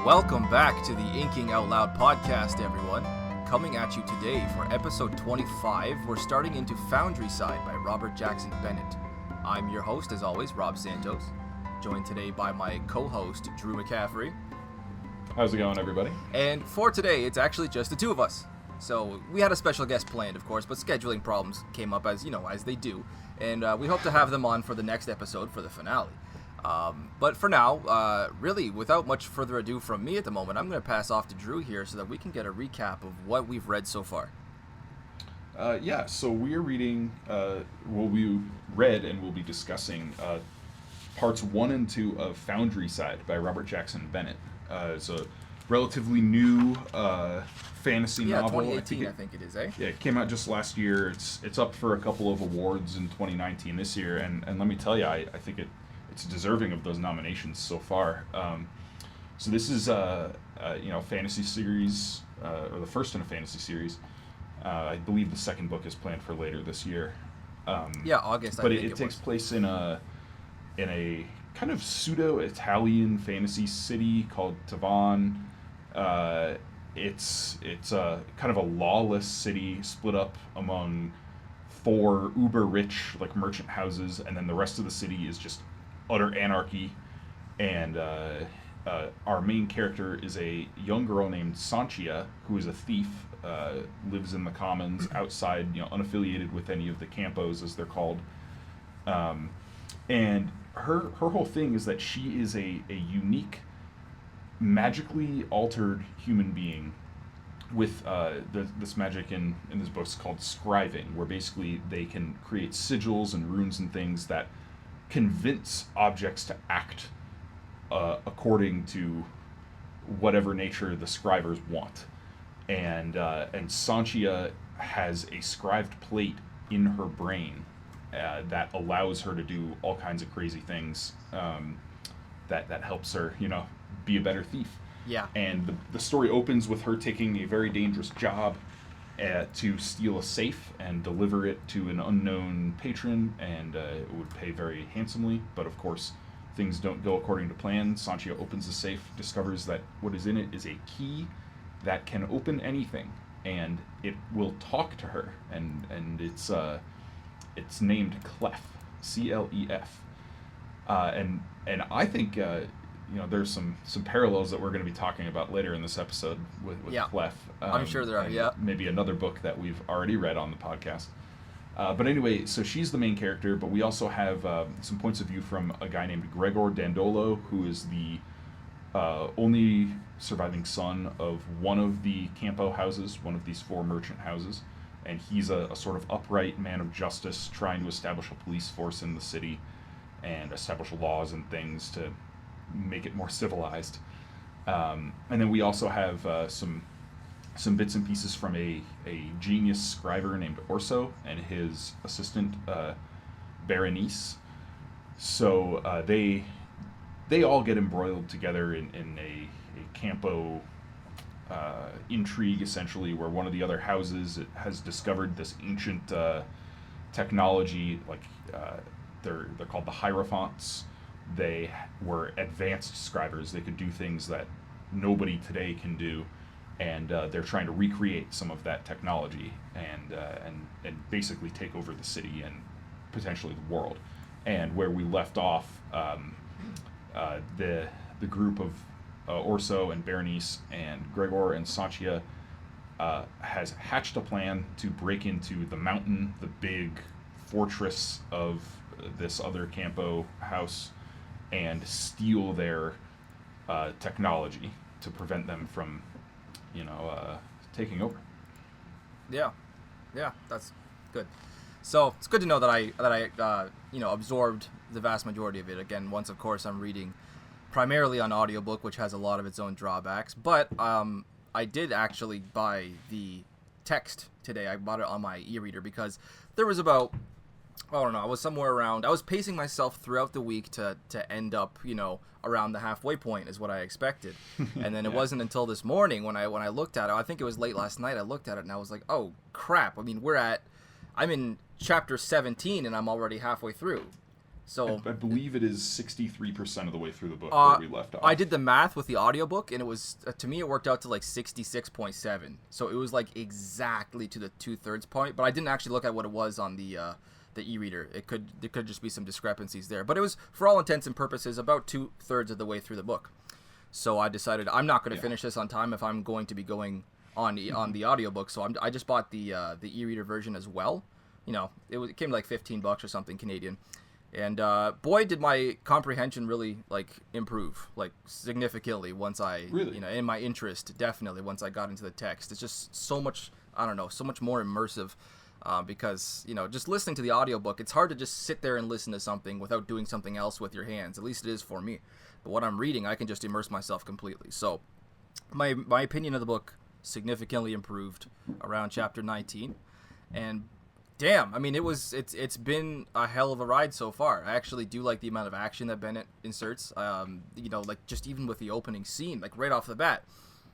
Welcome back to the Inking Out Loud podcast, everyone. Coming at you today for episode 25, we're starting into Foundryside by Robert Jackson Bennett. I'm your host, as always, Rob Santos, joined today by my co-host, Drew McCaffrey. How's it going, everybody? And for today, it's actually just the two of us. So we had a special guest planned, of course, but scheduling problems came up as they do. And we hope to have them on for the next episode for the finale. But for now, really, without much further ado from me at the moment, I'm going to pass off to Drew here so that we can get a recap of what we've read so far. So we're reading, we read and we'll be discussing parts 1 and 2 of Foundryside by Robert Jackson Bennett. It's a relatively new fantasy novel. 2018, I think it is, eh? Yeah, it came out just last year. It's up for a couple of awards in 2019 this year, and let me tell you, I think it's deserving of those nominations so far. So this is a fantasy series, or the first in a fantasy series. I believe the second book is planned for later this year. August. But it takes place in a kind of pseudo-Italian fantasy city called Tavan. It's a kind of a lawless city split up among 4 uber-rich merchant houses, and then the rest of the city is just utter anarchy. And our main character is a young girl named Sanjaya, who is a thief, lives in the commons outside, unaffiliated with any of the campos, as they're called. And her whole thing is that she is a unique, magically altered human being with this magic in this book is called scriving, where basically they can create sigils and runes and things that convince objects to act according to whatever nature the scrivers want. And Sanjaya has a scrived plate in her brain that allows her to do all kinds of crazy things that helps her, be a better thief. Yeah. And the story opens with her taking a very dangerous job to steal a safe and deliver it to an unknown patron, and it would pay very handsomely. But of course, things don't go according to plan. Sanjaya opens the safe, discovers that what is in it is a key that can open anything, and it will talk to her. And it's named Clef, C-L-E-F. And I think there's some parallels that we're going to be talking about later in this episode with Clef. I'm sure there are, yeah. Maybe another book that we've already read on the podcast. But anyway, so she's the main character, but we also have some points of view from a guy named Gregor Dandolo, who is the only surviving son of one of the Campo houses, one of these 4 merchant houses. And he's a sort of upright man of justice, trying to establish a police force in the city and establish laws and things to make it more civilized. And then we also have some bits and pieces from a genius scriver named Orso and his assistant Berenice. So they all get embroiled together in a Campo intrigue, essentially, where one of the other houses has discovered this ancient technology. They're called the Hierophants. They were advanced scribers. They could do things that nobody today can do, and they're trying to recreate some of that technology and basically take over the city and potentially the world. And where we left off, the group of Orso and Berenice and Gregor and Sanjaya has hatched a plan to break into the mountain, the big fortress of this other Campo house, and steal their technology to prevent them from, taking over. Yeah, that's good. So it's good to know that I absorbed the vast majority of it. Again, once of course I'm reading primarily on audiobook, which has a lot of its own drawbacks. But I did actually buy the text today. I bought it on my e-reader because there was about, I don't know, I was pacing myself throughout the week to end up, around the halfway point is what I expected. And then it wasn't until this morning when I looked at it, I think it was late last night, I looked at it and I was like, oh crap. I mean, I'm in chapter 17 and I'm already halfway through. So I believe it is 63% of the way through the book where we left off. I did the math with the audiobook, and it was, to me, it worked out to like 66.7. So it was like exactly to the 2/3 point, but I didn't actually look at what it was on the e-reader. There could just be some discrepancies there, but it was, for all intents and purposes, about 2/3 of the way through the book. So I decided I'm not going to finish this on time if I'm going to be going on the audiobook. So I just bought the e-reader version as well. You know, it came to like $15 or something Canadian. And boy, did my comprehension really like improve like significantly once I, you know, in my interest, definitely once I got into the text. It's just so much, I don't know, so much more immersive because, you know, just listening to the audiobook, it's hard to just sit there and listen to something without doing something else with your hands. At least it is for me. But what I'm reading, I can just immerse myself completely. So my opinion of the book significantly improved around chapter 19. And damn, I mean, it's been a hell of a ride so far. I actually do like the amount of action that Bennett inserts. You know, like just even with the opening scene, like right off the bat,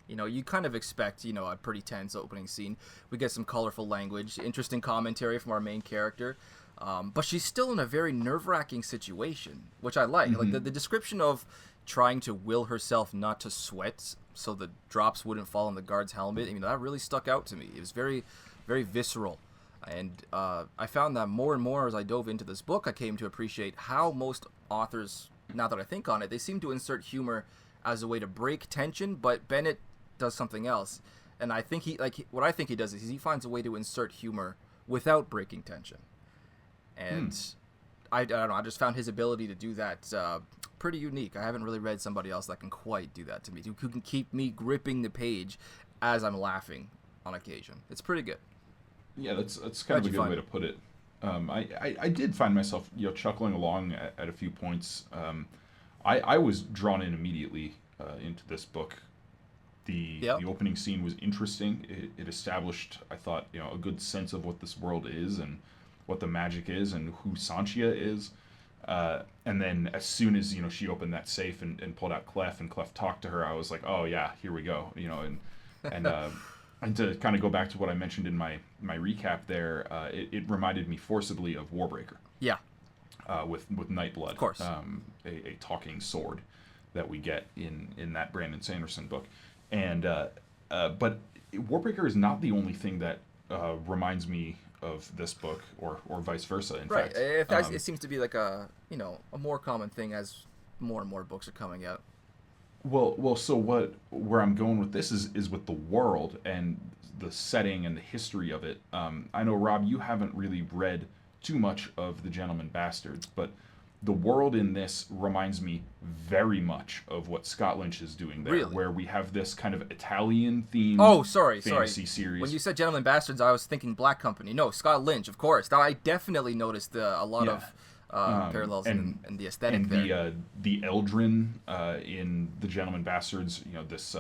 you know, you kind of expect, you know, a pretty tense opening scene. We get some colorful language, interesting commentary from our main character. But she's still in a very nerve-wracking situation, which I like. Like the description of trying to will herself not to sweat so the drops wouldn't fall on the guard's helmet. I mean, that really stuck out to me. It was very, very visceral. And I found that more and more as I dove into this book, I came to appreciate how most authors, now that I think on it, they seem to insert humor as a way to break tension, but Bennett does something else. And I think what I think he does is he finds a way to insert humor without breaking tension. And I don't know, I just found his ability to do that pretty unique. I haven't really read somebody else that can quite do that to me, who can keep me gripping the page as I'm laughing on occasion. It's pretty good. Yeah, that's kind of a good way to put it. I did find myself, you know, chuckling along at a few points. I was drawn in immediately into this book. The opening scene was interesting. It established, I thought, you know, a good sense of what this world is and what the magic is and who Sanjaya is. And then as soon as, you know, she opened that safe and pulled out Clef and Clef talked to her, I was like, oh yeah, here we go. You know, and and to kind of go back to what I mentioned in my recap there, it reminded me forcibly of Warbreaker. Yeah. With Nightblood. Of course. A talking sword that we get in that Brandon Sanderson book. And but Warbreaker is not the only thing that reminds me of this book or vice versa, in fact. It seems to be like a more common thing as more and more books are coming out. Well. So where I'm going with this is with the world and the setting and the history of it. I know, Rob, you haven't really read too much of The Gentleman Bastards, but the world in this reminds me very much of what Scott Lynch is doing there, really? Where we have this kind of Italian-themed fantasy series. When you said Gentleman Bastards, I was thinking Black Company. No, Scott Lynch, of course. Now, I definitely noticed a lot of parallels in the aesthetic and there. The Eldrin in The Gentleman Bastards, you know, this...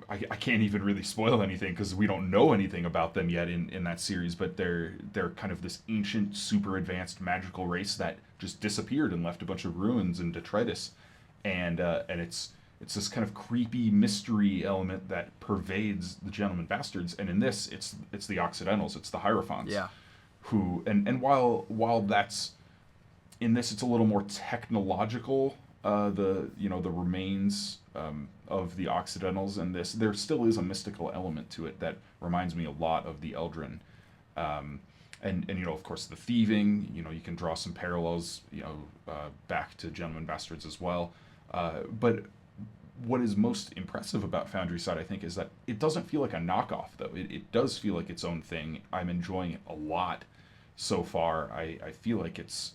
I can't even really spoil anything because we don't know anything about them yet in that series, but they're kind of this ancient, super advanced magical race that just disappeared and left a bunch of ruins and detritus, and it's this kind of creepy mystery element that pervades The Gentleman Bastards, and in this it's the Occidentals, it's the Hierophants, who and while that's in this it's a little more technological. The remains of the Occidentals and this, there still is a mystical element to it that reminds me a lot of the Eldrin, and you know, of course, the thieving. You know, you can draw some parallels, you know, back to Gentleman Bastards as well. But what is most impressive about Foundryside, I think, is that it doesn't feel like a knockoff, though. It does feel like its own thing. I'm enjoying it a lot so far. I feel like it's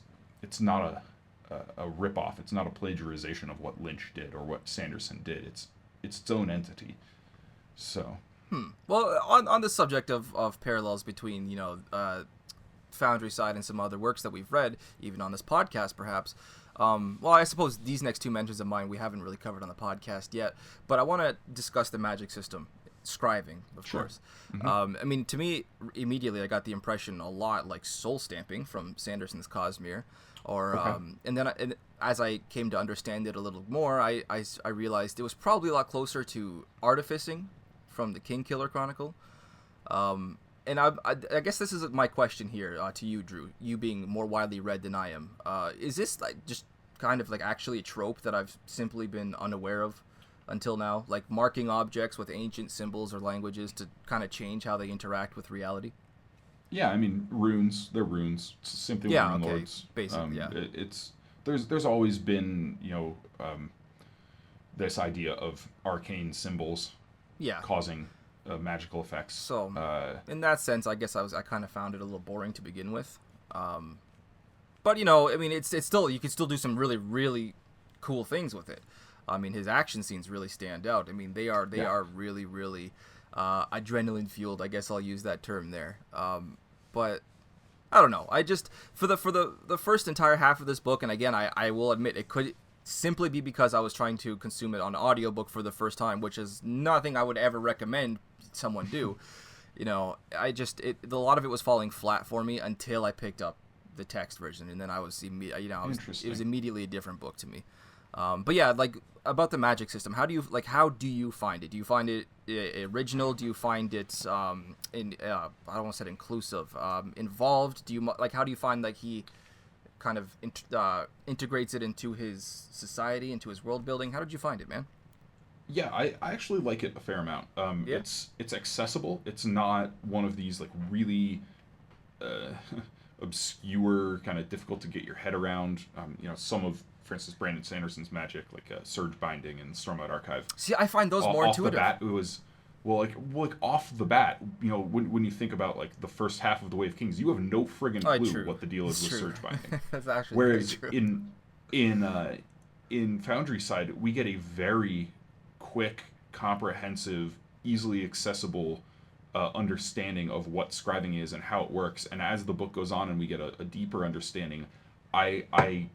not a rip-off. It's not a plagiarization of what Lynch did or what Sanderson did. It's its own entity. So. Well, on the subject of parallels between, you know, Foundryside and some other works that we've read, even on this podcast, perhaps. Well, I suppose these next two mentions of mine we haven't really covered on the podcast yet, but I want to discuss the magic system. Scriving, of course. Mm-hmm. I mean, to me, immediately I got the impression a lot like soul stamping from Sanderson's Cosmere. Or and then as I came to understand it a little more, I realized it was probably a lot closer to artificing from the King Killer Chronicle. And I guess this is my question here to you, Drew. You being more widely read than I am, is this like just kind of like actually a trope that I've simply been unaware of until now? Like marking objects with ancient symbols or languages to kind of change how they interact with reality? Yeah, I mean runes. They're runes. It's simply Yeah, warning okay. lords. Basically, yeah. It's there's always been this idea of arcane symbols Yeah. causing magical effects. So, in that sense, I guess I kind of found it a little boring to begin with. But you know, I mean, it's still, you can still do some really really cool things with it. I mean, his action scenes really stand out. I mean, they are really really adrenaline fueled. I guess I'll use that term there. But I don't know. I just for the first entire half of this book, and again, I will admit it could simply be because I was trying to consume it on audiobook for the first time, which is nothing I would ever recommend someone do. You know, a lot of it was falling flat for me until I picked up the text version, and then it was immediately a different book to me. But yeah, like about the magic system, how do you find it? Do you find it original? Do you find it I don't want to say inclusive, involved? Do you how do you find like he kind of integrates it into his society, into his world building? How did you find it, man? Yeah, I actually like it a fair amount. Yeah. It's accessible. It's not one of these like really obscure, kind of difficult to get your head around. Some of, for instance, Brandon Sanderson's magic, like Surge Binding and Stormlight Archive. See, I find those more intuitive. Off the bat, it was like off the bat. When you think about like the first half of the Way of Kings, you have no friggin' clue what the deal is with Surge Binding. That's actually whereas very true. in Foundryside, we get a very quick, comprehensive, easily accessible understanding of what scribing is and how it works. And as the book goes on and we get a deeper understanding, I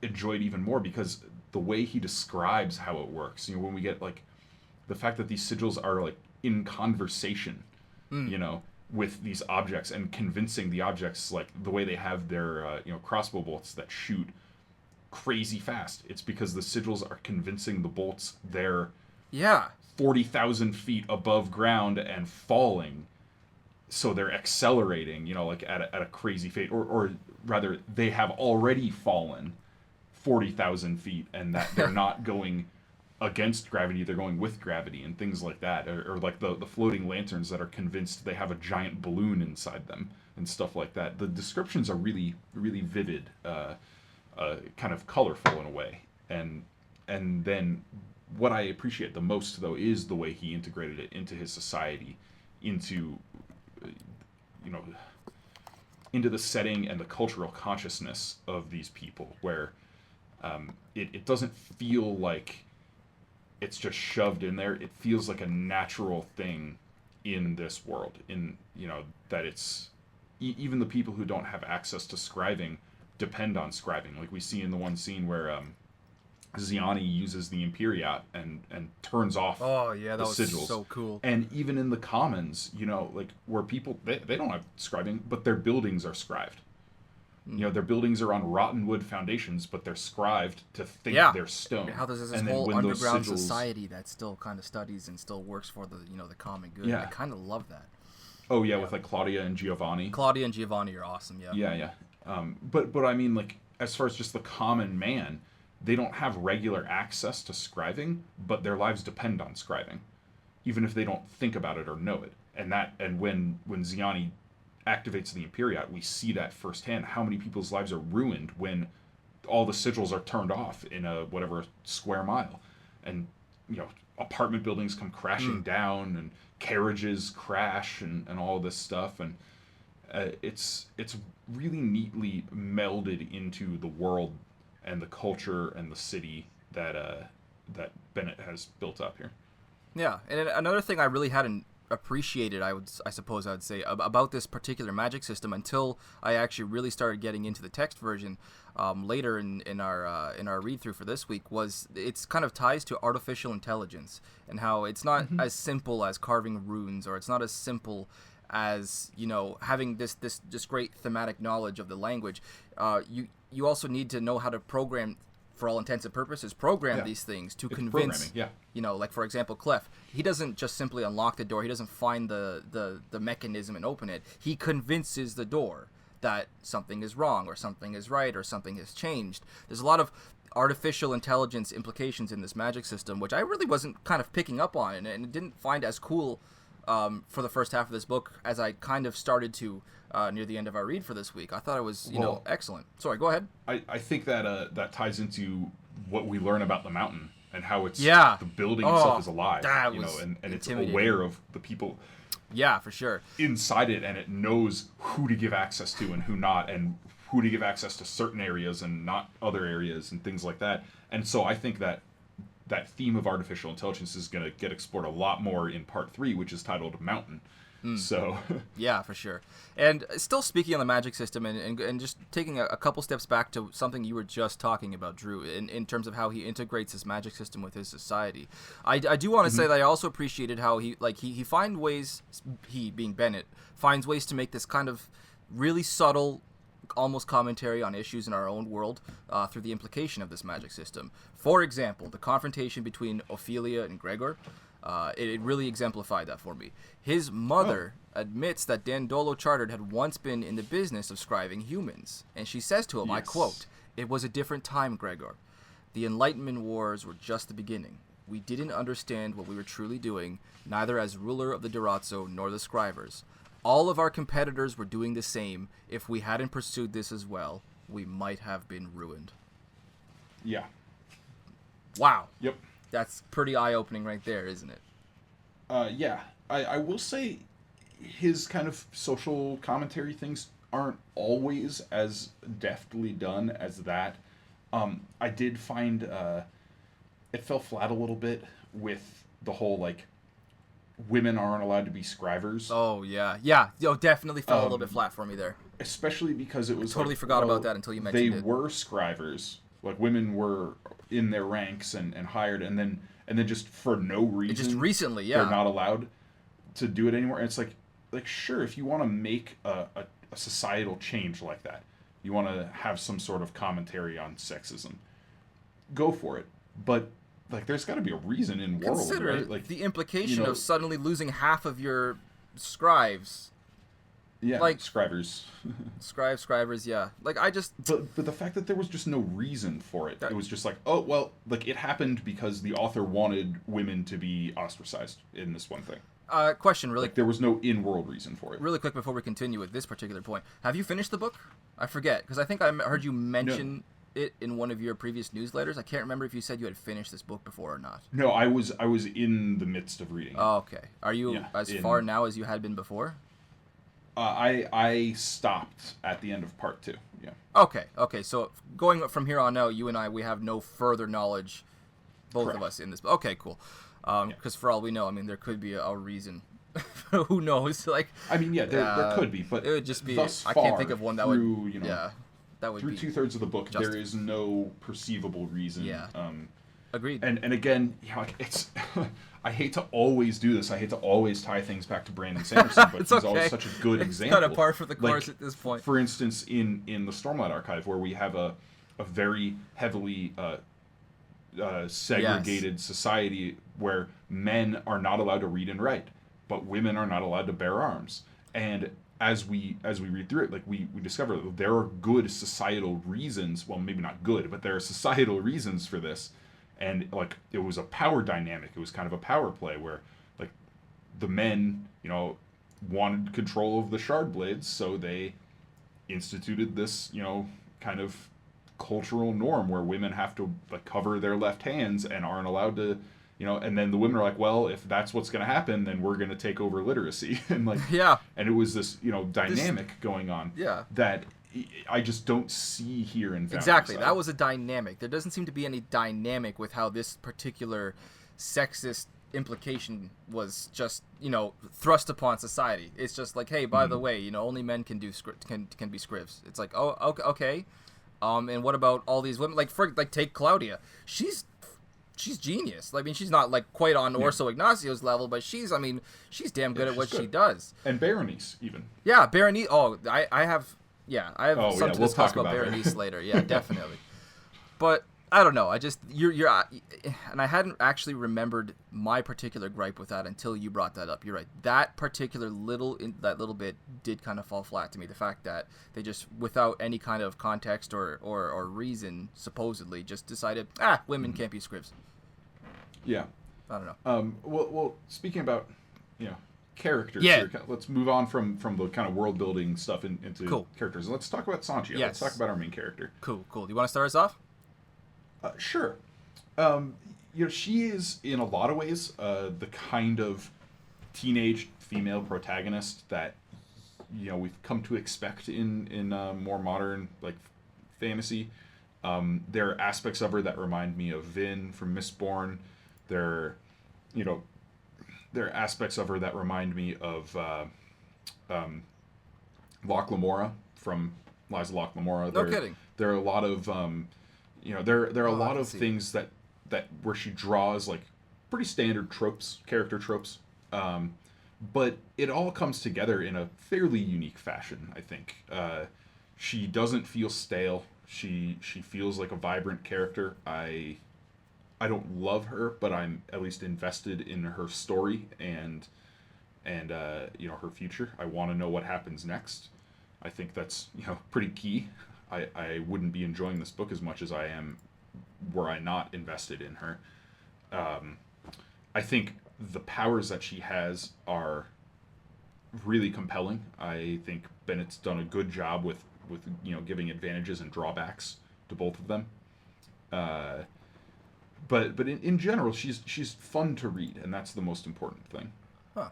enjoy it even more because the way he describes how it works. When we get like the fact that these sigils are like in conversation, with these objects and convincing the objects, like the way they have their crossbow bolts that shoot crazy fast. It's because the sigils are convincing the bolts they're 40,000 feet above ground and falling, so they're accelerating, like at a crazy fate, or rather they have already fallen 40,000 feet, and that they're not going against gravity, they're going with gravity, and things like that, or like the floating lanterns that are convinced they have a giant balloon inside them and stuff like that. The descriptions are really really vivid, kind of colorful in a way, and then what I appreciate the most though is the way he integrated it into his society, into into the setting and the cultural consciousness of these people, where it doesn't feel like it's just shoved in there. It feels like a natural thing in this world, that it's even the people who don't have access to scribing depend on scribing. Like we see in the one scene where Ziani uses the Imperiat and turns off that was sigils. so cool. And even in the commons, like where people they don't have scribing, but their buildings are scribed. Their buildings are on rotten wood foundations, but they're scribed to think they're stone. How there's this whole underground society that still kind of studies and still works for the the common good. I kind of love that. Oh yeah, with like Claudia and Giovanni. Claudia and Giovanni are awesome. Yeah. But I mean, like as far as just the common man, they don't have regular access to scribing, but their lives depend on scribing, even if they don't think about it or know it. And when Ziani activates the Imperiat, we see that firsthand, how many people's lives are ruined when all the sigils are turned off in a whatever square mile, and apartment buildings come crashing down, and carriages crash, and all this stuff, and it's really neatly melded into the world and the culture and the city that Bennett has built up here. Yeah, and another thing I really hadn't appreciated, I suppose I would say, about this particular magic system until I actually really started getting into the text version later in our read through for this week, was it's kind of ties to artificial intelligence and how it's not as simple as carving runes, or it's not as simple as having this great thematic knowledge of the language. You also need to know how to program for all intents and purposes, program Yeah. these things to It's convince, programming, yeah. like, for example, Clef, he doesn't just simply unlock the door. He doesn't find the mechanism and open it. He convinces the door that something is wrong or something is right or something has changed. There's a lot of artificial intelligence implications in this magic system, which I really wasn't kind of picking up on and didn't find as cool for the first half of this book as I kind of started to near the end of our read for this week. I thought it was, excellent. Sorry, go ahead. I think that that ties into what we learn about the mountain and how it's Yeah. the building itself is alive, that you know, was and it's intimidating. aware of the people Yeah, for sure. inside it, and it knows who to give access to and who not, and who to give access to certain areas and not other areas and things like that. And so I think that that theme of artificial intelligence is going to get explored a lot more in part 3, which is titled Mountain. So Yeah, for sure. And still speaking on the magic system and just taking a couple steps back to something you were just talking about, Drew, in terms of how he integrates his magic system with his society. I do want to say that I also appreciated how he find ways, he being Bennett, finds ways to make this kind of really subtle, almost commentary on issues in our own world through the implication of this magic system. For example, the confrontation between Ophelia and Gregor. It really exemplified that for me. His mother admits that Dandolo Chartered had once been in the business of scribing humans. And she says to him, I Yes. quote, "It was a different time, Gregor. The Enlightenment Wars were just the beginning. We didn't understand what we were truly doing, neither as ruler of the Durazzo nor the scribers. All of our competitors were doing the same. If we hadn't pursued this as well, we might have been ruined." yeah. Wow. Yep. That's pretty eye-opening right there, isn't it? Yeah. I will say his kind of social commentary things aren't always as deftly done as that. I did find it fell flat a little bit with the whole, like, women aren't allowed to be scribers. Oh, yeah. Yeah, definitely fell a little bit flat for me there. Especially because it was Totally forgot about that until you mentioned they it. were scribers. Like, women were in their ranks and hired, and then just for no reason, Just recently, yeah. they're not allowed to do it anymore. And it's like sure, if you want to make a societal change like that, you want to have some sort of commentary on sexism, go for it. But, like, there's got to be a reason in world, Consider right? Like, the implication you know, of suddenly losing half of your scribes. yeah, like- scribers. Scribers, yeah. Like, I just... But the fact that there was just no reason for it, it was just like, oh, well, like, it happened because the author wanted women to be ostracized in this one thing. Question, really, Like, there was no in-world reason for it. really quick before we continue with this particular point. Have you finished the book? I forget, because I think I heard you mention it in one of your previous newsletters. I can't remember if you said you had finished this book before or not. No, I was in the midst of reading. Oh, okay. Are you Yeah, as far now as you had been before? I stopped at the end of part 2. Yeah. Okay. So going from here on out, you and I, we have no further knowledge, both Correct. of us, in this. Okay, cool. Because for all we know, I mean, there could be a reason. Who knows? Like, I mean, yeah, there could be, but it would just be. thus I can't far, think of one that through, would. you know, Yeah, that would through be 2/3 of the book, just- there is no perceivable reason. Yeah. Agreed. And again, you know, like, it's I hate to always do this. I hate to always tie things back to Brandon Sanderson, but It's he's okay. always such a good It's example. kind of par for the course Like, at this point. For instance, in the Stormlight Archive, where we have a very heavily segregated society where men are not allowed to read and write, but women are not allowed to bear arms. And as we read through it, like, we discover that there are good societal reasons. Well, maybe not good, but there are societal reasons for this. And, like, it was a power dynamic. It was kind of a power play where, like, the men, you know, wanted control of the shard blades, so they instituted this, you know, kind of cultural norm where women have to, like, cover their left hands and aren't allowed to, you know, and then the women are like, well, if that's what's going to happen, then we're going to take over literacy. And, like, Yeah. and it was this, you know, dynamic going on Yeah. that I just don't see here in Foundryside. Exactly. That was a dynamic. There doesn't seem to be any dynamic with how this particular sexist implication was just, you know, thrust upon society. It's just like, hey, by the way, you know, only men can do can be scribs. It's like, oh, okay. And what about all these women? Like, take Claudia. She's genius. I mean, she's not, like, quite on Orso Ignacio's level, but she's damn good at what she does. And Berenice, even. Yeah, Berenice. Oh, I have Oh, something to we'll discuss talk about about her. Berenice later. Yeah, definitely. But I don't know. I just and I hadn't actually remembered my particular gripe with that until you brought that up. You're right. That particular that little bit did kind of fall flat to me. The fact that they just, without any kind of context or reason, supposedly just decided, women can't be scripts. Yeah. I don't know. Well, speaking about, characters. Yeah. Here, let's move on from the kind of world building stuff into Cool. characters. Let's talk about Sanjaya. Yes. Let's talk about our main character. Cool. Do you want to start us off? Sure. She is in a lot of ways the kind of teenage female protagonist that we've come to expect in more modern fantasy. There are aspects of her that remind me of Vin from Mistborn. There are aspects of her that remind me of Locke Lamora from Lies of Locke Lamora. No kidding. There are a lot of there are a lot of things that where she draws like pretty standard tropes, character tropes, but it all comes together in a fairly unique fashion. I think she doesn't feel stale. She feels like a vibrant character. I don't love her, but I'm at least invested in her story and her future. I want to know what happens next. I think that's pretty key. I wouldn't be enjoying this book as much as I am were I not invested in her. I think the powers that she has are really compelling. I think Bennett's done a good job with giving advantages and drawbacks to both of them. But in general, she's fun to read, and that's the most important thing. Huh.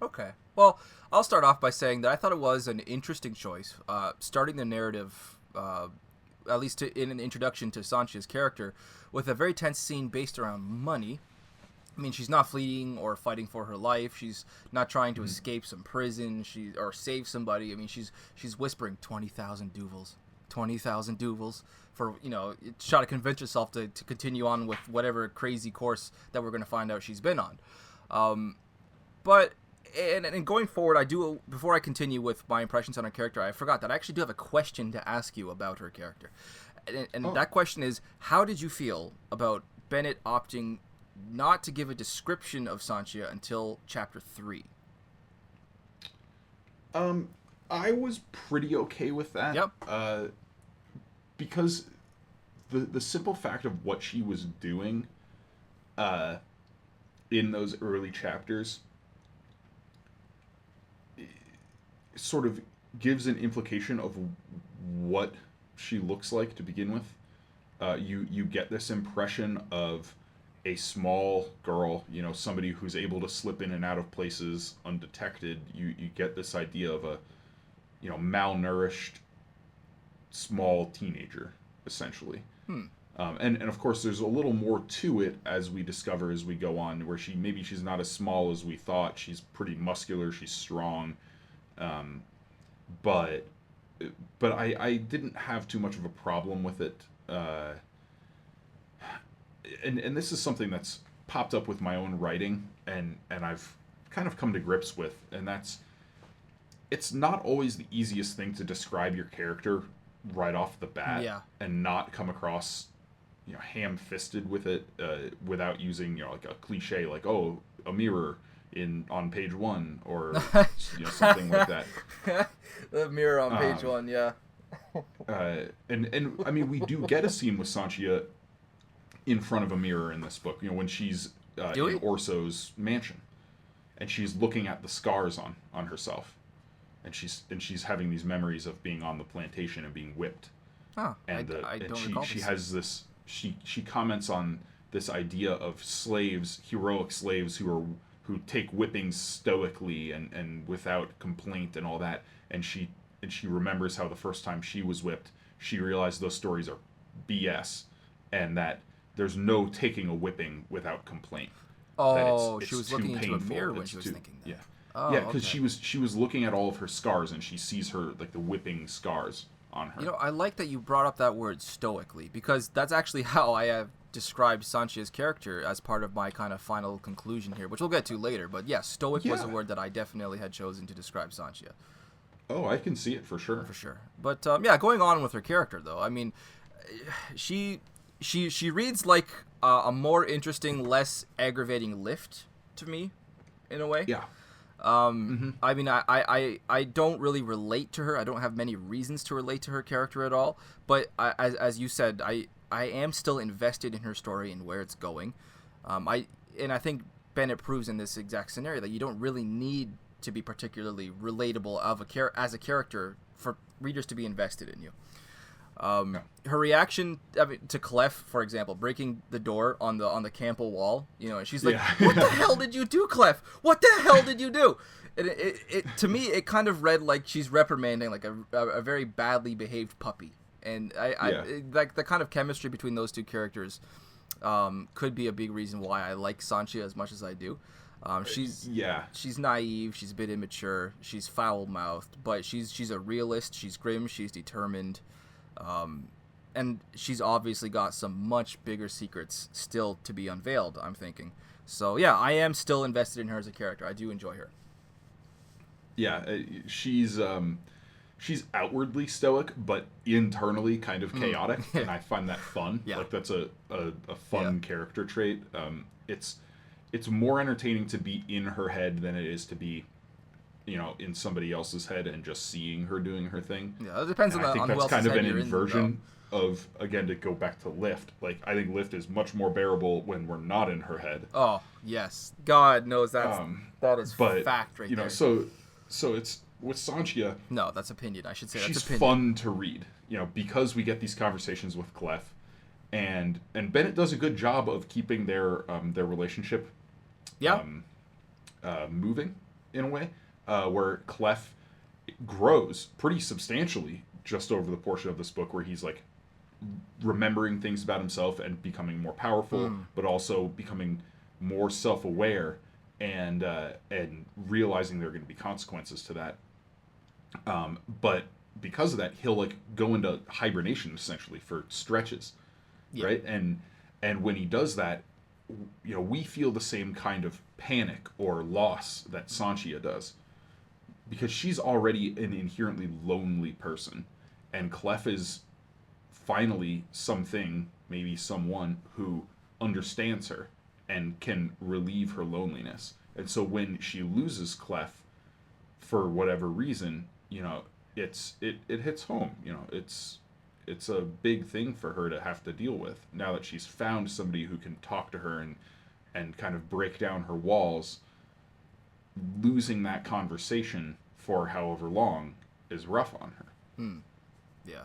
Okay. Well, I'll start off by saying that I thought it was an interesting choice, starting the narrative, at least in an introduction to Sanjaya's character, with a very tense scene based around money. I mean, she's not fleeing or fighting for her life. She's not trying to escape some prison or save somebody. I mean, she's whispering 20,000 duvals. 20,000 duvals for, try to convince herself to continue on with whatever crazy course that we're going to find out she's been on. But and going forward, before I continue with my impressions on her character, I forgot that I actually do have a question to ask you about her character. And that question is, how did you feel about Bennett opting not to give a description of Sanjaya until chapter 3? I was pretty okay with that. Yep. Because the simple fact of what she was doing in those early chapters sort of gives an implication of what she looks like to begin with. You get this impression of a small girl, somebody who's able to slip in and out of places undetected. You get this idea of a malnourished small teenager, essentially. And of course there's a little more to it as we discover as we go on, where she's not as small as we thought. She's pretty muscular, she's strong. But I didn't have too much of a problem with it. And this is something that's popped up with my own writing and I've kind of come to grips with, and that's, it's not always the easiest thing to describe your character right off the bat, and not come across ham-fisted with it, without using like a cliche like, oh, a mirror on page 1 or something like that. The mirror on page 1, yeah. And I mean, we do get a scene with Sanjaya in front of a mirror in this book, when she's in Orso's mansion, and she's looking at the scars on herself, and she's having these memories of being on the plantation and being whipped. She has this. She comments on this idea of slaves, heroic slaves who take whippings stoically and without complaint and all that, and she remembers how the first time she was whipped, she realized those stories are BS, and that there's no taking a whipping without complaint. Oh, she was looking into a mirror when she was thinking that. Yeah. Because she was looking at all of her scars, and she sees her like the whipping scars on her. I like that you brought up that word stoically, because that's actually how I have described Sanjaya's character as part of my kind of final conclusion here, which we'll get to later. But yeah, stoic was a word that I definitely had chosen to describe Sanjaya. Oh, I can see it for sure. For sure. But going on with her character, though, I mean, she she reads like a more interesting, less aggravating Lift to me, in a way. Yeah. I mean, I don't really relate to her. I don't have many reasons to relate to her character at all. But as you said, I am still invested in her story and where it's going. I think Bennett proves in this exact scenario that you don't really need to be particularly relatable as a character for readers to be invested in you. Her reaction to Clef, for example, breaking the door on the Campbell wall, and she's like, "What the hell did you do, Clef? What the hell did you do?" And it to me, it kind of read like she's reprimanding like a very badly behaved puppy. And I like the kind of chemistry between those two characters could be a big reason why I like Sanjaya as much as I do. She's naive, she's a bit immature, she's foul-mouthed, but she's a realist, she's grim, she's determined. And she's obviously got some much bigger secrets still to be unveiled, I'm thinking. So, yeah, I am still invested in her as a character. I do enjoy her. Yeah, she's outwardly stoic, but internally kind of chaotic, and I find that fun. Yeah. Like, that's a fun character trait. It's more entertaining to be in her head than it is to be in somebody else's head and just seeing her doing her thing. Yeah, it depends on who else's head you're in. I think that's kind of an inversion of, again, to go back to Lift. Like, I think Lift is much more bearable when we're not in her head. Oh, yes. God knows that is fact right there. So it's, with Sanjaya... No, that's opinion. I should say that's opinion. She's fun to read, because we get these conversations with Clef. And Bennett does a good job of keeping their relationship moving, in a way. Where Clef grows pretty substantially just over the portion of this book where he's like remembering things about himself and becoming more powerful, but also becoming more self-aware and realizing there are going to be consequences to that. But because of that, he'll like go into hibernation essentially for stretches, right? And when he does that, we feel the same kind of panic or loss that Sanjaya does. Because she's already an inherently lonely person, and Clef is finally something, maybe someone, who understands her and can relieve her loneliness. And so when she loses Clef, for whatever reason, it hits home. It's a big thing for her to have to deal with now that she's found somebody who can talk to her and kind of break down her walls. Losing that conversation for however long is rough on her. Yeah.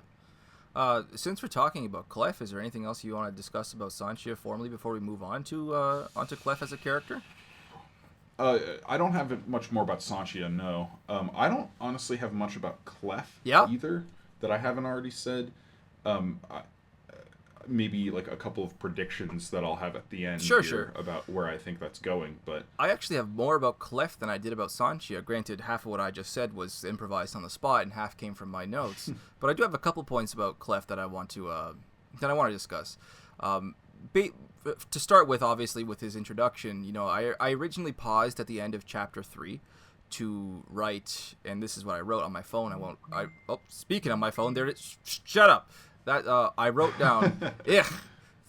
Since we're talking about Clef, is there anything else you want to discuss about Sanjaya formally before we move on to onto Clef as a character? I don't have much more about Sanjaya, no. I don't honestly have much about Clef either that I haven't already said. Maybe like a couple of predictions that I'll have at the end about where I think that's going. But I actually have more about Clef than I did about Sanjaya. Granted, half of what I just said was improvised on the spot, and half came from my notes. But I do have a couple points about Clef that I want to discuss. To start with, obviously, with his introduction, I originally paused at the end of chapter 3 to write, and this is what I wrote on my phone. Speaking on my phone, there it is. Shut up. That I wrote down,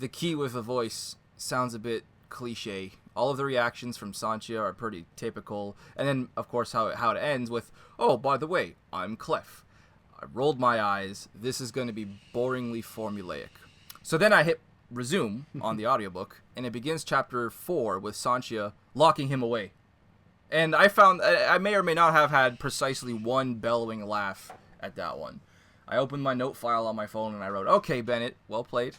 the key with a voice sounds a bit cliche. All of the reactions from Sanjaya are pretty typical. And then, of course, how it ends with, oh, by the way, I'm Clef. I rolled my eyes. This is going to be boringly formulaic. So then I hit resume on the audiobook, and it begins chapter 4 with Sanjaya locking him away. And I found I may or may not have had precisely one bellowing laugh at that one. I opened my note file on my phone and I wrote, "Okay, Bennett, well played.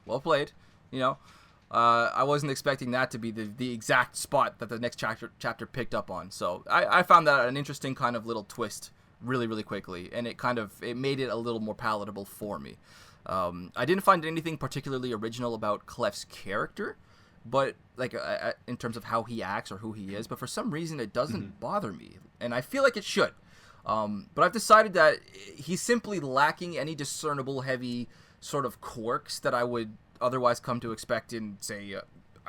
I wasn't expecting that to be the exact spot that the next chapter picked up on. So I found that an interesting kind of little twist really, really quickly, and it made it a little more palatable for me. I didn't find anything particularly original about Clef's character, but like in terms of how he acts or who he is, but for some reason it doesn't bother me, and I feel like it should. But I've decided that he's simply lacking any discernible heavy sort of quirks that I would otherwise come to expect in, say, a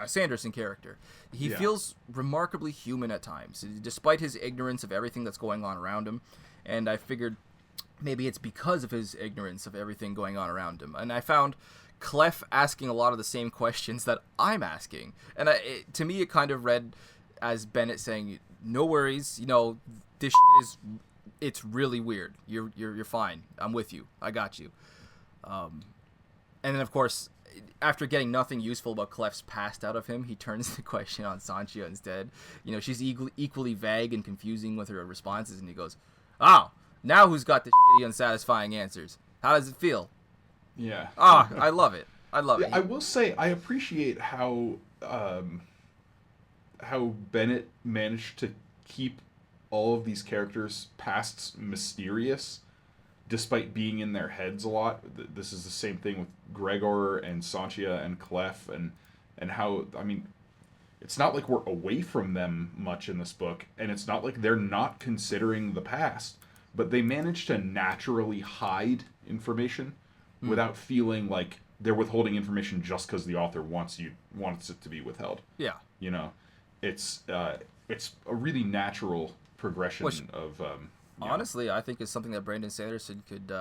Sanderson character. He feels remarkably human at times, despite his ignorance of everything that's going on around him. And I figured maybe it's because of his ignorance of everything going on around him. And I found Clef asking a lot of the same questions that I'm asking. And to me, it kind of read as Bennett saying, no worries, this it's really weird. You're fine. I'm with you. I got you. And then, of course, after getting nothing useful about Clef's past out of him, he turns the question on Sanjaya instead. She's equally vague and confusing with her responses, and he goes, "Oh, now who's got the shitty, unsatisfying answers? How does it feel?" Yeah. I love it. I love it. I will say I appreciate how Bennett managed to keep all of these characters' pasts mysterious, despite being in their heads a lot. This is the same thing with Gregor and Sanjaya and Clef, and how, I mean, it's not like we're away from them much in this book, and it's not like they're not considering the past, but they manage to naturally hide information without feeling like they're withholding information just because the author wants it to be withheld. Yeah. It's a really natural progression of. Honestly, I think it's something that Brandon Sanderson could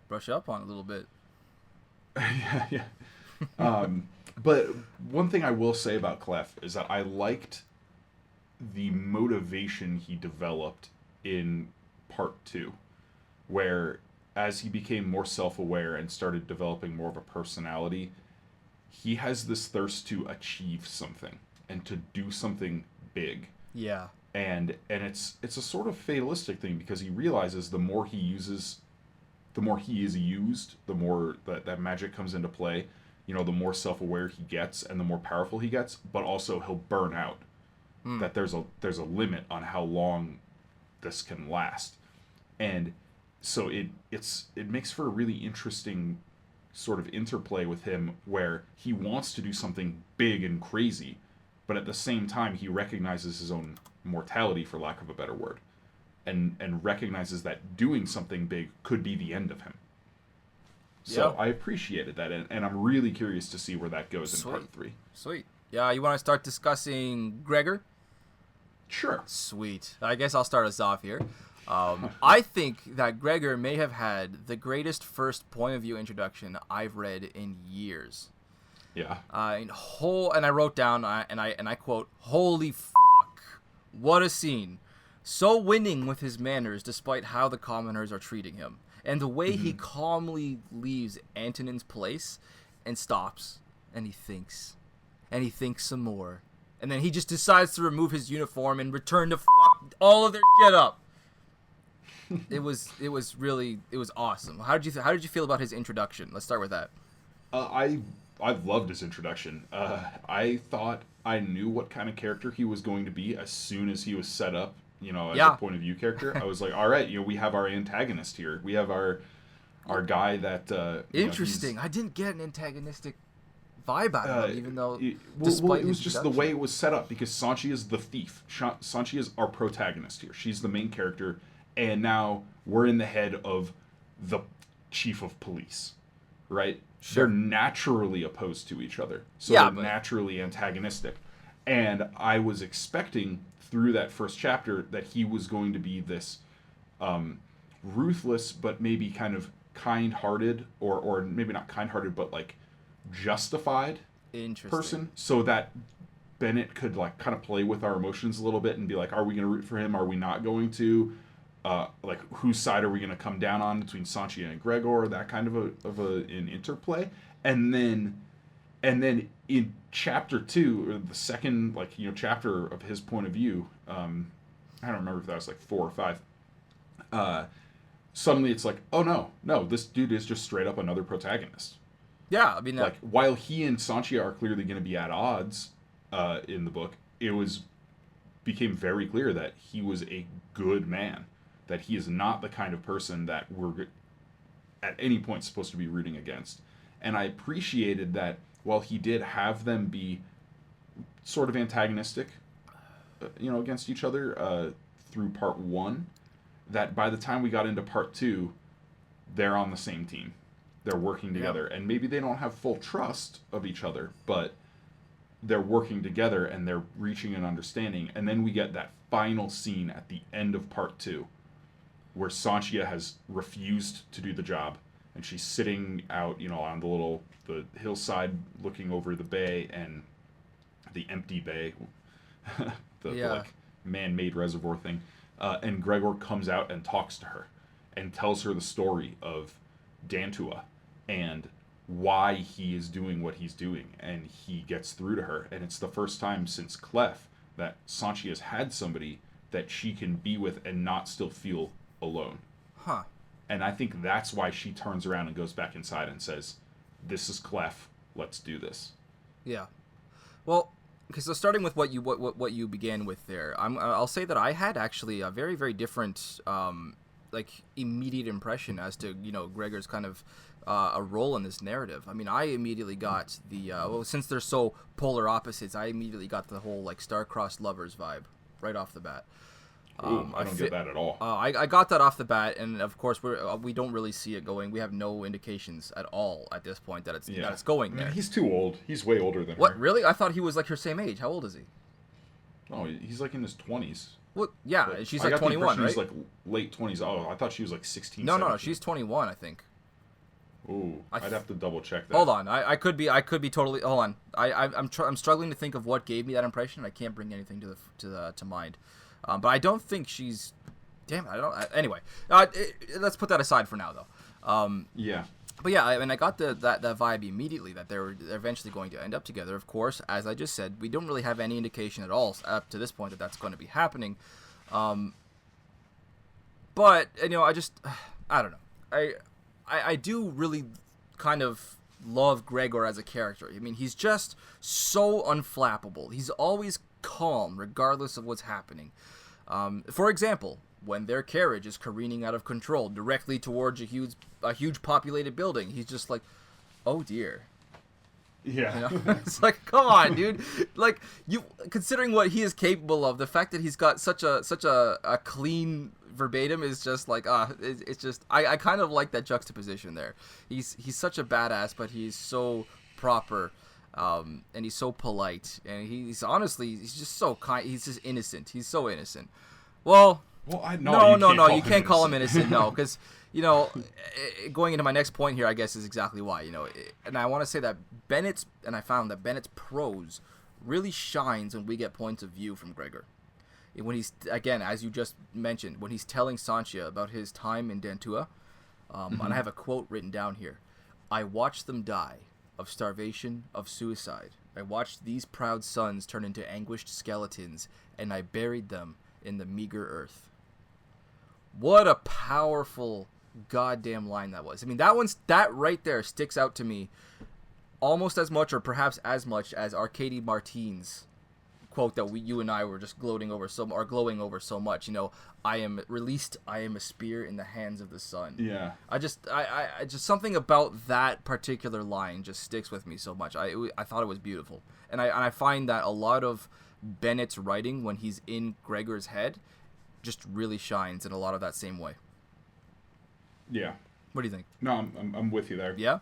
brush up on a little bit. Yeah. But one thing I will say about Clef is that I liked the motivation he developed in part 2, where as he became more self-aware and started developing more of a personality, he has this thirst to achieve something and to do something big. Yeah. And it's a sort of fatalistic thing, because he realizes the more he is used, the more that magic comes into play. The more self-aware he gets and the more powerful he gets, but also he'll burn out. That there's a limit on how long this can last. And so it makes for a really interesting sort of interplay with him, where he wants to do something big and crazy, but at the same time he recognizes his own mortality, for lack of a better word, and recognizes that doing something big could be the end of him. So I appreciated that, and I'm really curious to see where that goes in part 3. Sweet. Yeah, you want to start discussing Gregor? Sure. Sweet. I guess I'll start us off here. I think that Gregor may have had the greatest first point of view introduction I've read in years. Yeah. And I wrote down, and I quote, "Holy fuck, what a scene. So winning with his manners despite how the commoners are treating him. And the way he calmly leaves Antonin's place and stops, and he thinks some more. And then he just decides to remove his uniform and return to fuck all of their shit up." It was awesome. How did you feel about his introduction? Let's start with that. I loved his introduction. I thought I knew what kind of character he was going to be as soon as he was set up, as a point of view character. I was like, all right, we have our antagonist here. We have our guy that. Interesting. I didn't get an antagonistic vibe out of him, even though. It was just the way it was set up, because Sanjaya is the thief. Sanjaya is our protagonist here. She's the main character, and now we're in the head of the chief of police, right? Sure. They're naturally opposed to each other, so they're naturally antagonistic. And I was expecting through that first chapter that he was going to be this ruthless, but maybe kind of kind-hearted, or maybe not kind-hearted, but like justified person, so that Bennett could like kind of play with our emotions a little bit and be like, are we going to root for him? Are we not going to? Like, whose side are we going to come down on between Sanjaya and Gregor? That kind of an interplay, and then in chapter 2, or the second chapter of his point of view, I don't remember if that was like 4 or 5. Suddenly it's like, oh no, this dude is just straight up another protagonist. Yeah, I mean, like while he and Sanjaya are clearly going to be at odds in the book, became very clear that he was a good man. That he is not the kind of person that we're at any point supposed to be rooting against. And I appreciated that while he did have them be sort of antagonistic, against each other through part 1, that by the time we got into part 2, they're on the same team. They're working together. And maybe they don't have full trust of each other, but they're working together and they're reaching an understanding. And then we get that final scene at the end of part 2, where Sanjaya has refused to do the job, and she's sitting out, on the hillside looking over the bay and the empty bay, the like man-made reservoir thing. And Gregor comes out and talks to her and tells her the story of Dantua and why he is doing what he's doing, and he gets through to her, and it's the first time since Clef that Sanchi has had somebody that she can be with and not still feel alone. Huh. And I think that's why she turns around and goes back inside and says, "This is Clef. Let's do this." Yeah. Well, okay, so starting with what you began with there, I'll say that I had actually a very, very different immediate impression as to Gregor's kind of a role in this narrative. I mean, I immediately got the since they're so polar opposites, I immediately got the whole star-crossed lovers vibe right off the bat. Ooh, I don't get that at all. I got that off the bat, and of course we don't really see it going. We have no indications at all at this point that it's going there. He's too old. He's way older than her. What, really? I thought he was her same age. How old is he? Oh, he's in his 20s. Well, yeah, she's 21, right? She's late 20s. Oh, I thought she was 16. No, 17. No, she's 21, I think. Ooh, I'd have to double check that. Hold on, I could be totally. Hold on, I'm struggling to think of what gave me that impression. I can't bring anything to mind, but I don't think she's. Damn it, I don't. Anyway, let's put that aside for now, though. Yeah. But yeah, I got that vibe immediately that they're eventually going to end up together. Of course, as I just said, we don't really have any indication at all up to this point that that's going to be happening. But I don't know. I do really kind of love Gregor as a character. I mean, he's just so unflappable. He's always calm, regardless of what's happening. For example, when their carriage is careening out of control directly towards a huge populated building, he's just like, "Oh dear." Yeah. It's come on, dude. Considering what he is capable of, the fact that he's got such a clean verbatim is just it's just I kind of like that juxtaposition there. He's such a badass, but he's so proper, and he's so polite, and he's just so kind. He's just innocent. He's so innocent. Well, no, you can't call him innocent, no, because going into my next point here, I guess, is exactly why, and I want to say that I found that Bennett's prose really shines when we get points of view from Gregor. When he's, again, as you just mentioned, when he's telling Sanjaya about his time in Dantua, and I have a quote written down here: "I watched them die, of starvation, of suicide. I watched these proud sons turn into anguished skeletons, and I buried them in the meager earth." What a powerful goddamn line that was. I mean, that right there sticks out to me almost as much, or perhaps as much, as Arcady Martine's quote that you and I were just glowing over so much. "I am released. I am a spear in the hands of the sun." Yeah. I just something about that particular line just sticks with me so much. I thought it was beautiful, and I find that a lot of Bennett's writing, when he's in Gregor's head, just really shines in a lot of that same way. Yeah. What do you think? No, I'm with you there. Yeah.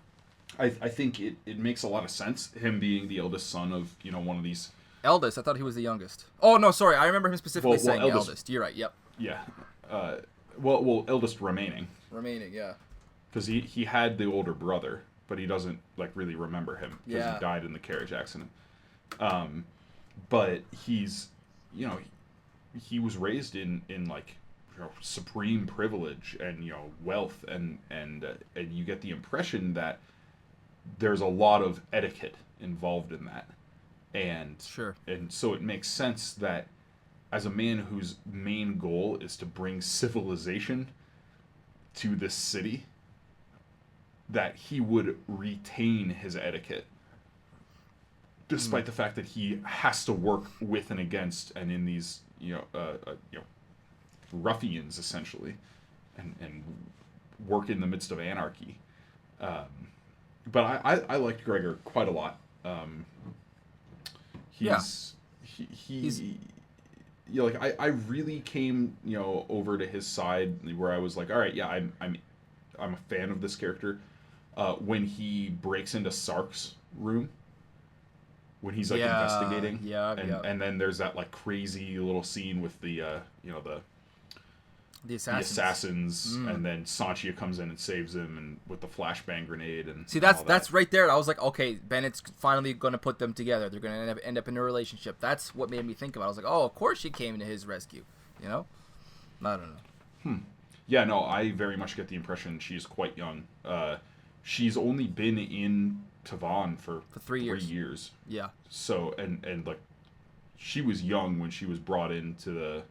I think it makes a lot of sense, him being the eldest son of one of these. Eldest? I thought he was the youngest. Oh no, sorry. I remember him specifically saying eldest. You're right. Yep. Yeah. Well, eldest remaining. Remaining, yeah. Because he had the older brother, but he doesn't really remember him because he died in the carriage accident. But he's, he was raised in supreme privilege and wealth, and you get the impression that there's a lot of etiquette involved in that. And sure. And so it makes sense that as a man whose main goal is to bring civilization to this city, that he would retain his etiquette, despite the fact that he has to work with and against and in these ruffians essentially, and work in the midst of anarchy. But I liked Gregor quite a lot. I really came over to his side where I was like, all right, yeah, I'm a fan of this character. When he breaks into Sark's room, when he's investigating, and then there's that crazy little scene with the The the assassins. assassins, and then Sanjaya comes in and saves him, and with the flashbang grenade and See, all that's that. right there. I was like, okay, Bennett's finally going to put them together. They're going to end up in a relationship. That's what made me think about it. I was like, oh, of course she came to his rescue. You know? I don't know. Yeah, no, I very much get the impression she's quite young. She's only been in Tavon for 3 years. 3 years. Yeah. So and like she was young when she was brought into the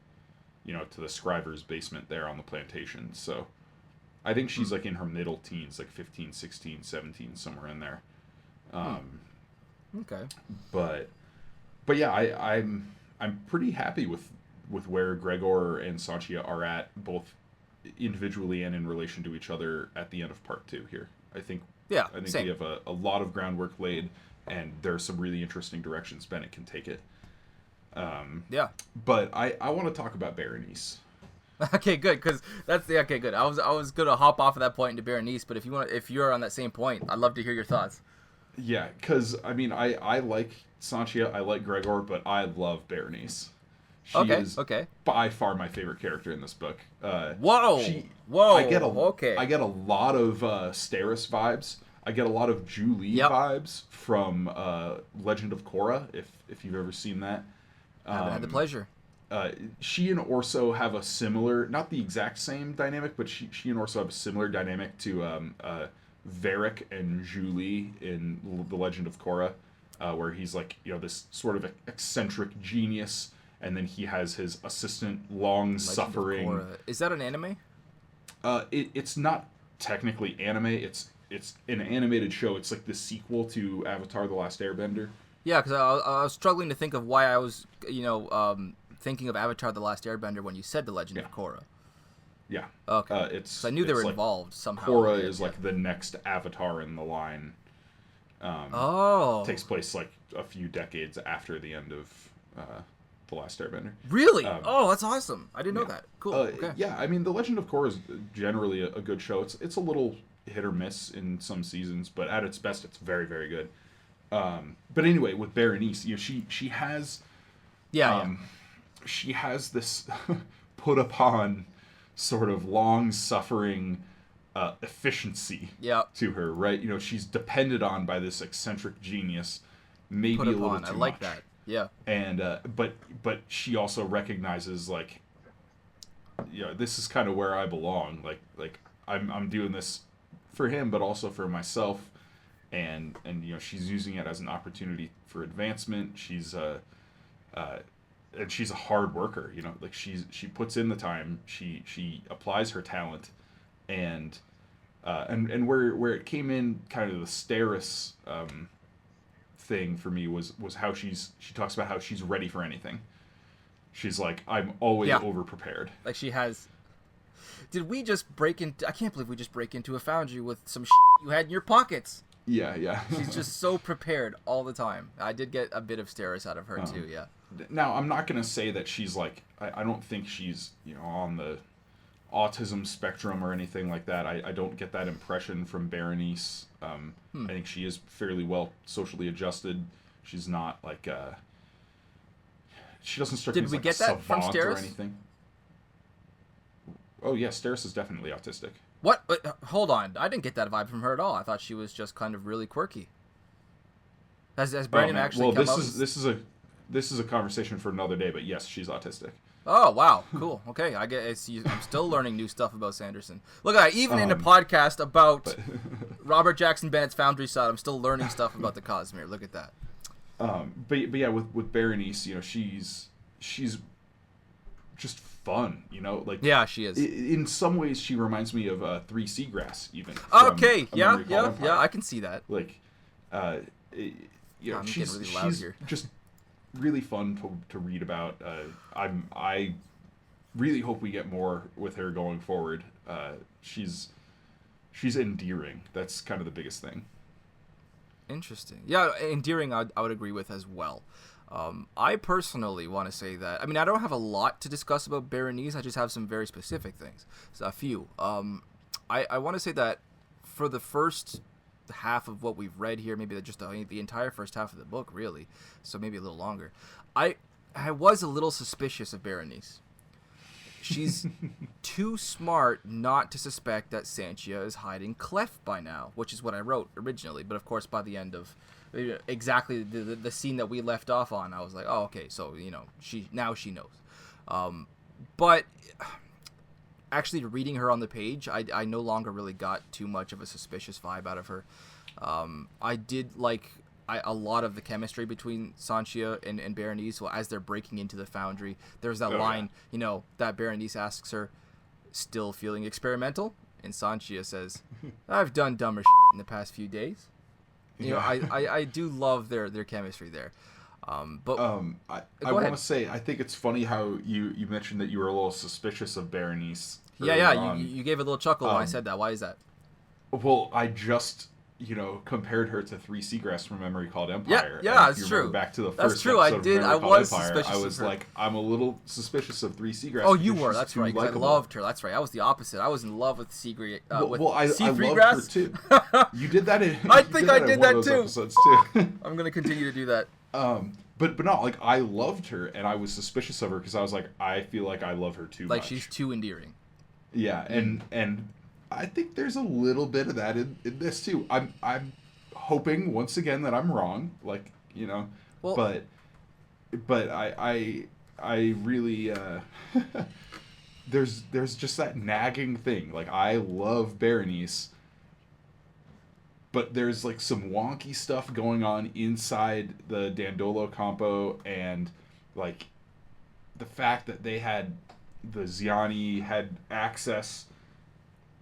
to the scriver's basement there on the plantation. So I think she's like in her middle teens, like 15, 16, 17, somewhere in there. Okay. But yeah, I'm pretty happy with where Gregor and Sanjaya are at, both individually and in relation to each other at the end of part 2 here. I think same. we have a lot of groundwork laid, and there are some really interesting directions Bennett can take it. Yeah. But I want to talk about Berenice. Okay, good, because that's the okay. Good. I was gonna hop off of that point into Berenice, but if you're on that same point, I'd love to hear your thoughts. Yeah, because I mean, I like Sanjaya, I like Gregor, but I love Berenice. She is by far my favorite character in this book. Whoa! I get a lot of Steris vibes. I get a lot of Julie vibes from Legend of Korra, if you've ever seen that. I haven't had the pleasure. She and Orso have a similar, not the exact same dynamic, but she and Orso have a similar dynamic to Varric and Julie in The Legend of Korra, where he's like, this sort of eccentric genius, and then he has his assistant, long-suffering... Is that an anime? It's not technically anime. It's an animated show. It's like the sequel to Avatar: The Last Airbender. Yeah, because I was struggling to think of why I was, thinking of Avatar: The Last Airbender when you said The Legend of Korra. Yeah. Okay. So I knew they were involved somehow. Korra is like the next Avatar in the line. Takes place like a few decades after the end of The Last Airbender. Really? That's awesome. I didn't know that. Cool. Okay. Yeah, I mean, The Legend of Korra is generally a good show. It's a little hit or miss in some seasons, but at its best, it's very, very good. But anyway, with Berenice, she has... She has this put upon sort of long-suffering efficiency to her, right? She's depended on by this eccentric genius, maybe a little too much. I like that. Yeah. And but she also recognizes, like, this is kind of where I belong. Like I'm doing this for him, but also for myself. And she's using it as an opportunity for advancement. She's and she's a hard worker. Like she puts in the time. She applies her talent, and where it came in kind of the Steris thing for me was how she talks about how she's ready for anything. She's like, I'm always over prepared. Like she has. Did we just break into? I can't believe we just break into a foundry with some you had in your pockets. Yeah. She's just so prepared all the time. I did get a bit of Steris out of her too. Yeah. Now I'm not gonna say that she's like. I don't think she's on the autism spectrum or anything like that. I don't get that impression from Berenice. I think she is fairly well socially adjusted. She's not like she doesn't strike me as like a savant or anything. Oh yeah, Steris is definitely autistic. What? Hold on, I didn't get that vibe from her at all. I thought she was just kind of really quirky. Has Brandon actually come out? This is a conversation for another day. But yes, she's autistic. Oh wow, cool. Okay, I guess I'm still learning new stuff about Sanderson. Look, even in a podcast about Robert Jackson Bennett's Foundryside, I'm still learning stuff about the Cosmere. Look at that. But yeah, with Berenice, she's just fun, like yeah, she is. In some ways, she reminds me of 3 Seagrass, even. Okay, yeah, I can see that. Like, she's really loud here. Just really fun to read about. I really hope we get more with her going forward. She's endearing. That's kind of the biggest thing. Interesting. Yeah, endearing. I would agree with as well. I personally want to say that. I mean, I don't have a lot to discuss about Berenice. I just have some very specific things. So a few. I want to say that for the first half of what we've read here, maybe just the entire first half of the book, really, so maybe a little longer, I was a little suspicious of Berenice. she's too smart not to suspect that Sanjaya is hiding Clef by now, which is what I wrote originally. But of course, by the end of exactly the scene that we left off on, I was like, oh, okay, so she knows. But actually, reading her on the page, I no longer really got too much of a suspicious vibe out of her. I did like a lot of the chemistry between Sanjaya and Berenice. So as they're breaking into the foundry, there's that line, that Berenice asks her, "Still feeling experimental?" And Sanjaya says, "I've done dumber shit in the past few days." I do love their chemistry there. I want to say, I think it's funny how you mentioned that you were a little suspicious of Berenice. You gave a little chuckle when I said that. Why is that? Well, I just compared her to Three Seagrass from Memory Called Empire. Yeah, that's true. Back to the that's first true. episode I did. of Memory I Called was Empire, suspicious. I was like, I'm a little suspicious of Three Seagrass. Oh, you were. That's right. I loved her. That's right. I was the opposite. I was in love with Seagrass. I loved her too. You did that. I think I did that too. Episodes too. I'm gonna continue to do that. But no, like I loved her, and I was suspicious of her because I was like, I feel like I love her too much. Like she's too endearing. Yeah, and I think there's a little bit of that in this too. I'm hoping once again that I'm wrong, well, but I really there's just that nagging thing. Like I love Berenice, but there's like some wonky stuff going on inside the Dandolo compo, and like the fact that the Ziani had access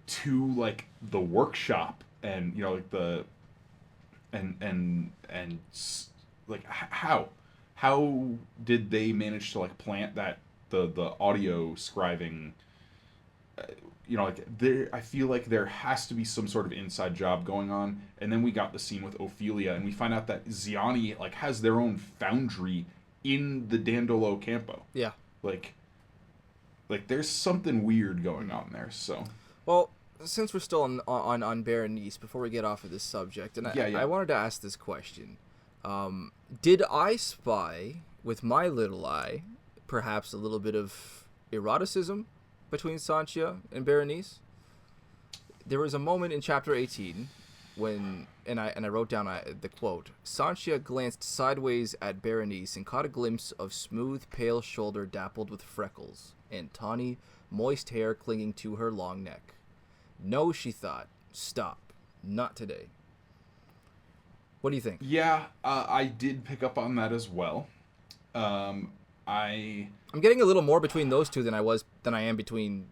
to like the workshop, and like the and like how did they manage to like plant that the audio scribing? I feel like there has to be some sort of inside job going on. And then we got the scene with Ophelia, and we find out that Ziani like has their own foundry in the Dandolo campo. Yeah. Like there's something weird going on there. So. Well, since we're still on Berenice, before we get off of this subject, and I wanted to ask this question: did I spy with my little eye, perhaps a little bit of eroticism between Sanjaya and Berenice? There was a moment in chapter 18 when, and I wrote down the quote: Sanjaya glanced sideways at Berenice and caught a glimpse of smooth, pale shoulder dappled with freckles, and tawny, moist hair clinging to her long neck. No, she thought. Stop. Not today. What do you think? Yeah, I did pick up on that as well. I'm getting a little more between those two than I am between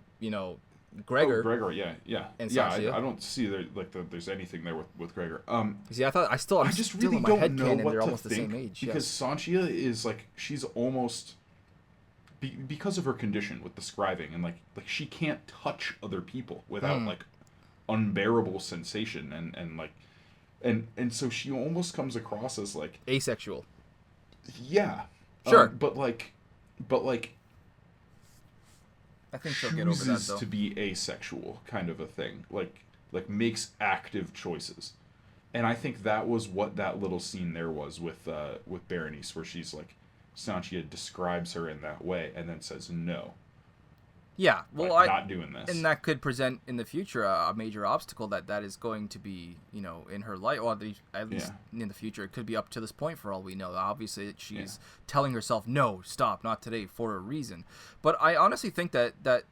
Gregor. Oh, Gregor, yeah. And Sanjaya. I don't see there's anything there with Gregor. See, I'm still really in my don't head know canon. what They're to almost think, the same age. because Sanjaya is like, she's almost because of her condition with the scribing, and like she can't touch other people without like unbearable sensation, and so she almost comes across as like asexual. Yeah. Sure. But like I think she'll get over that, though. To be asexual kind of a thing. Like makes active choices. And I think that was what that little scene there was with Berenice, where she's like, Sanjaya describes her in that way and then says no. Yeah, well, not doing this. And that could present in the future a major obstacle that is going to be, in her life, or at least in the future. It could be up to this point for all we know. Obviously, she's telling herself, no, stop, not today, for a reason. But I honestly think that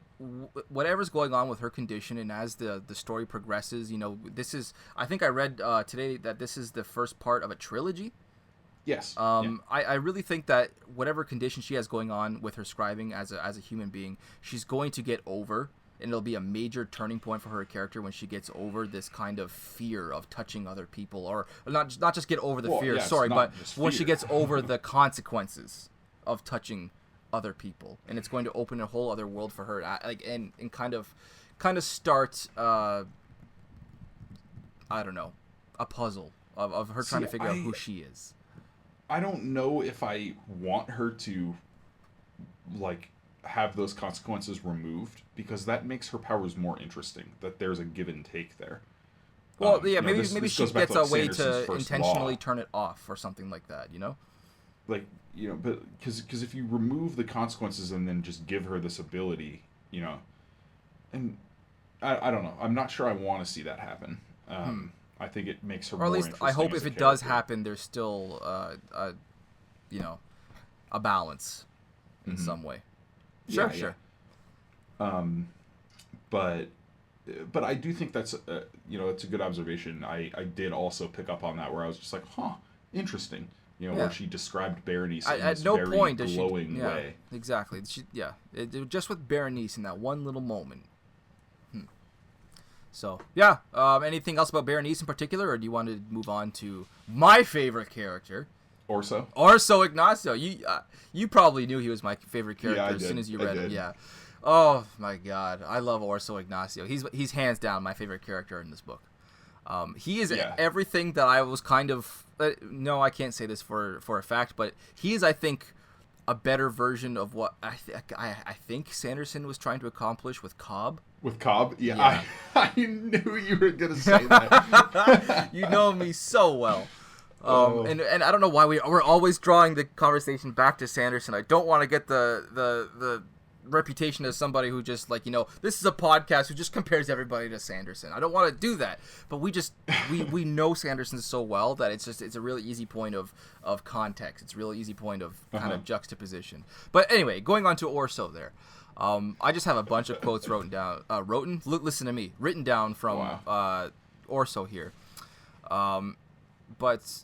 whatever's going on with her condition, and as the story progresses, this is, I think I read today that this is the first part of a trilogy. Yes. I really think that whatever condition she has going on with her scribing as a human being, she's going to get over, and it'll be a major turning point for her character when she gets over this kind of fear of touching other people, or not just get over the fear, but when she gets over the consequences of touching other people, and it's going to open a whole other world for her, and kind of start I don't know, a puzzle of her trying to figure out who she is. I don't know if I want her to, have those consequences removed, because that makes her powers more interesting, that there's a give and take there. Well, maybe she gets a way to intentionally turn it off or something like that, But because if you remove the consequences and then just give her this ability, you know, and I don't know. I'm not sure I want to see that happen. I think it makes her Or at more least interesting I hope as if a it does character. happen, there's still you know, a balance in some way. Sure, Yeah, sure. But I do think that's you know, it's a good observation. I did also pick up on that where I was just like, huh, interesting. You know, where Yeah. she described Berenice in At this no very point does she. glowing Yeah, way. exactly. Just with Berenice in that one little moment. So yeah. Anything else about Berenice in particular, or do you want to move on to my favorite character, Or so? Orso Ignacio? You probably knew he was my favorite Yeah, character I as soon did. as you I read him. did. Yeah. Oh my God, I love Orso Ignacio. He's hands down my favorite character in this book. He is Yeah. everything that I was kind of. No, I can't say this for a fact, but he is, I think, a better version of what I think Sanderson was trying to accomplish with Cobb. With Cobb? Yeah, Yeah. I knew you were going to say that. You know me so well. Oh. And I don't know why we're always drawing the conversation back to Sanderson. I don't want to get the reputation as somebody who just, like, you know, this is a podcast who just compares everybody to Sanderson. I don't want to do that, but we know Sanderson so well that it's a really easy point of context. It's a really easy point of kind of juxtaposition. But anyway, going on to Orso there. I just have a bunch of quotes written down. Listen to me, written down from Orso here. But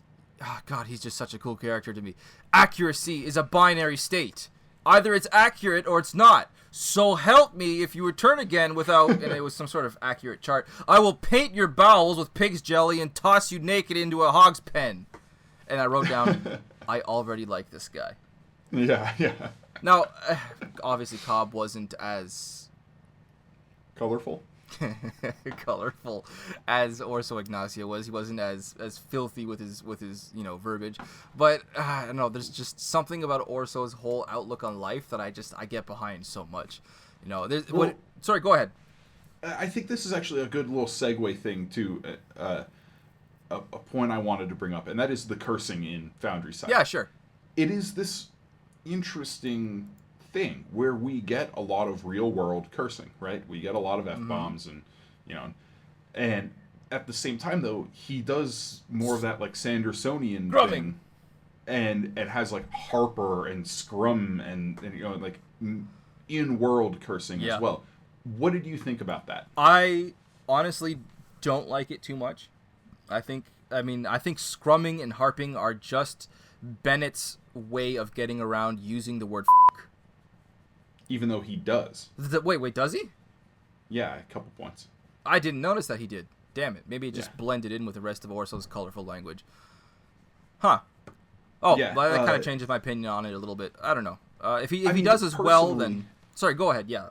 God, he's just such a cool character to me. Accuracy is a binary state. Either it's accurate or it's not. So help me, if you return again without, and it was some sort of accurate chart, I will paint your bowels with pig's jelly and toss you naked into a hog's pen. And I wrote down, I already like this guy. Yeah, yeah. Now, obviously Cobb wasn't as Colorful? colorful as Orso Ignacio was. He wasn't as filthy with his you know, verbiage. But I don't know, there's just something about Orso's whole outlook on life that I get behind so much. You know, sorry, go ahead. I think this is actually a good little segue thing to a point I wanted to bring up, and that is the cursing in Foundryside. Yeah, sure. It is this interesting thing where we get a lot of real world cursing, right? We get a lot of F-bombs and, you know, and at the same time though, he does more of that like Sandersonian thing, and it has like Harper and Scrum and you know, like in-world cursing as well. What did you think about that? I honestly don't like it too much. I think scrumming and harping are just Bennett's way of getting around using the word f***. Even though he does. Wait, does he? Yeah, a couple points. I didn't notice that he did. Damn it. Maybe it just blended in with the rest of Orso's colorful language. Huh. Oh, Yeah, that kind of changes my opinion on it a little bit. I don't know. If he does as well, then... Sorry, go ahead. Yeah.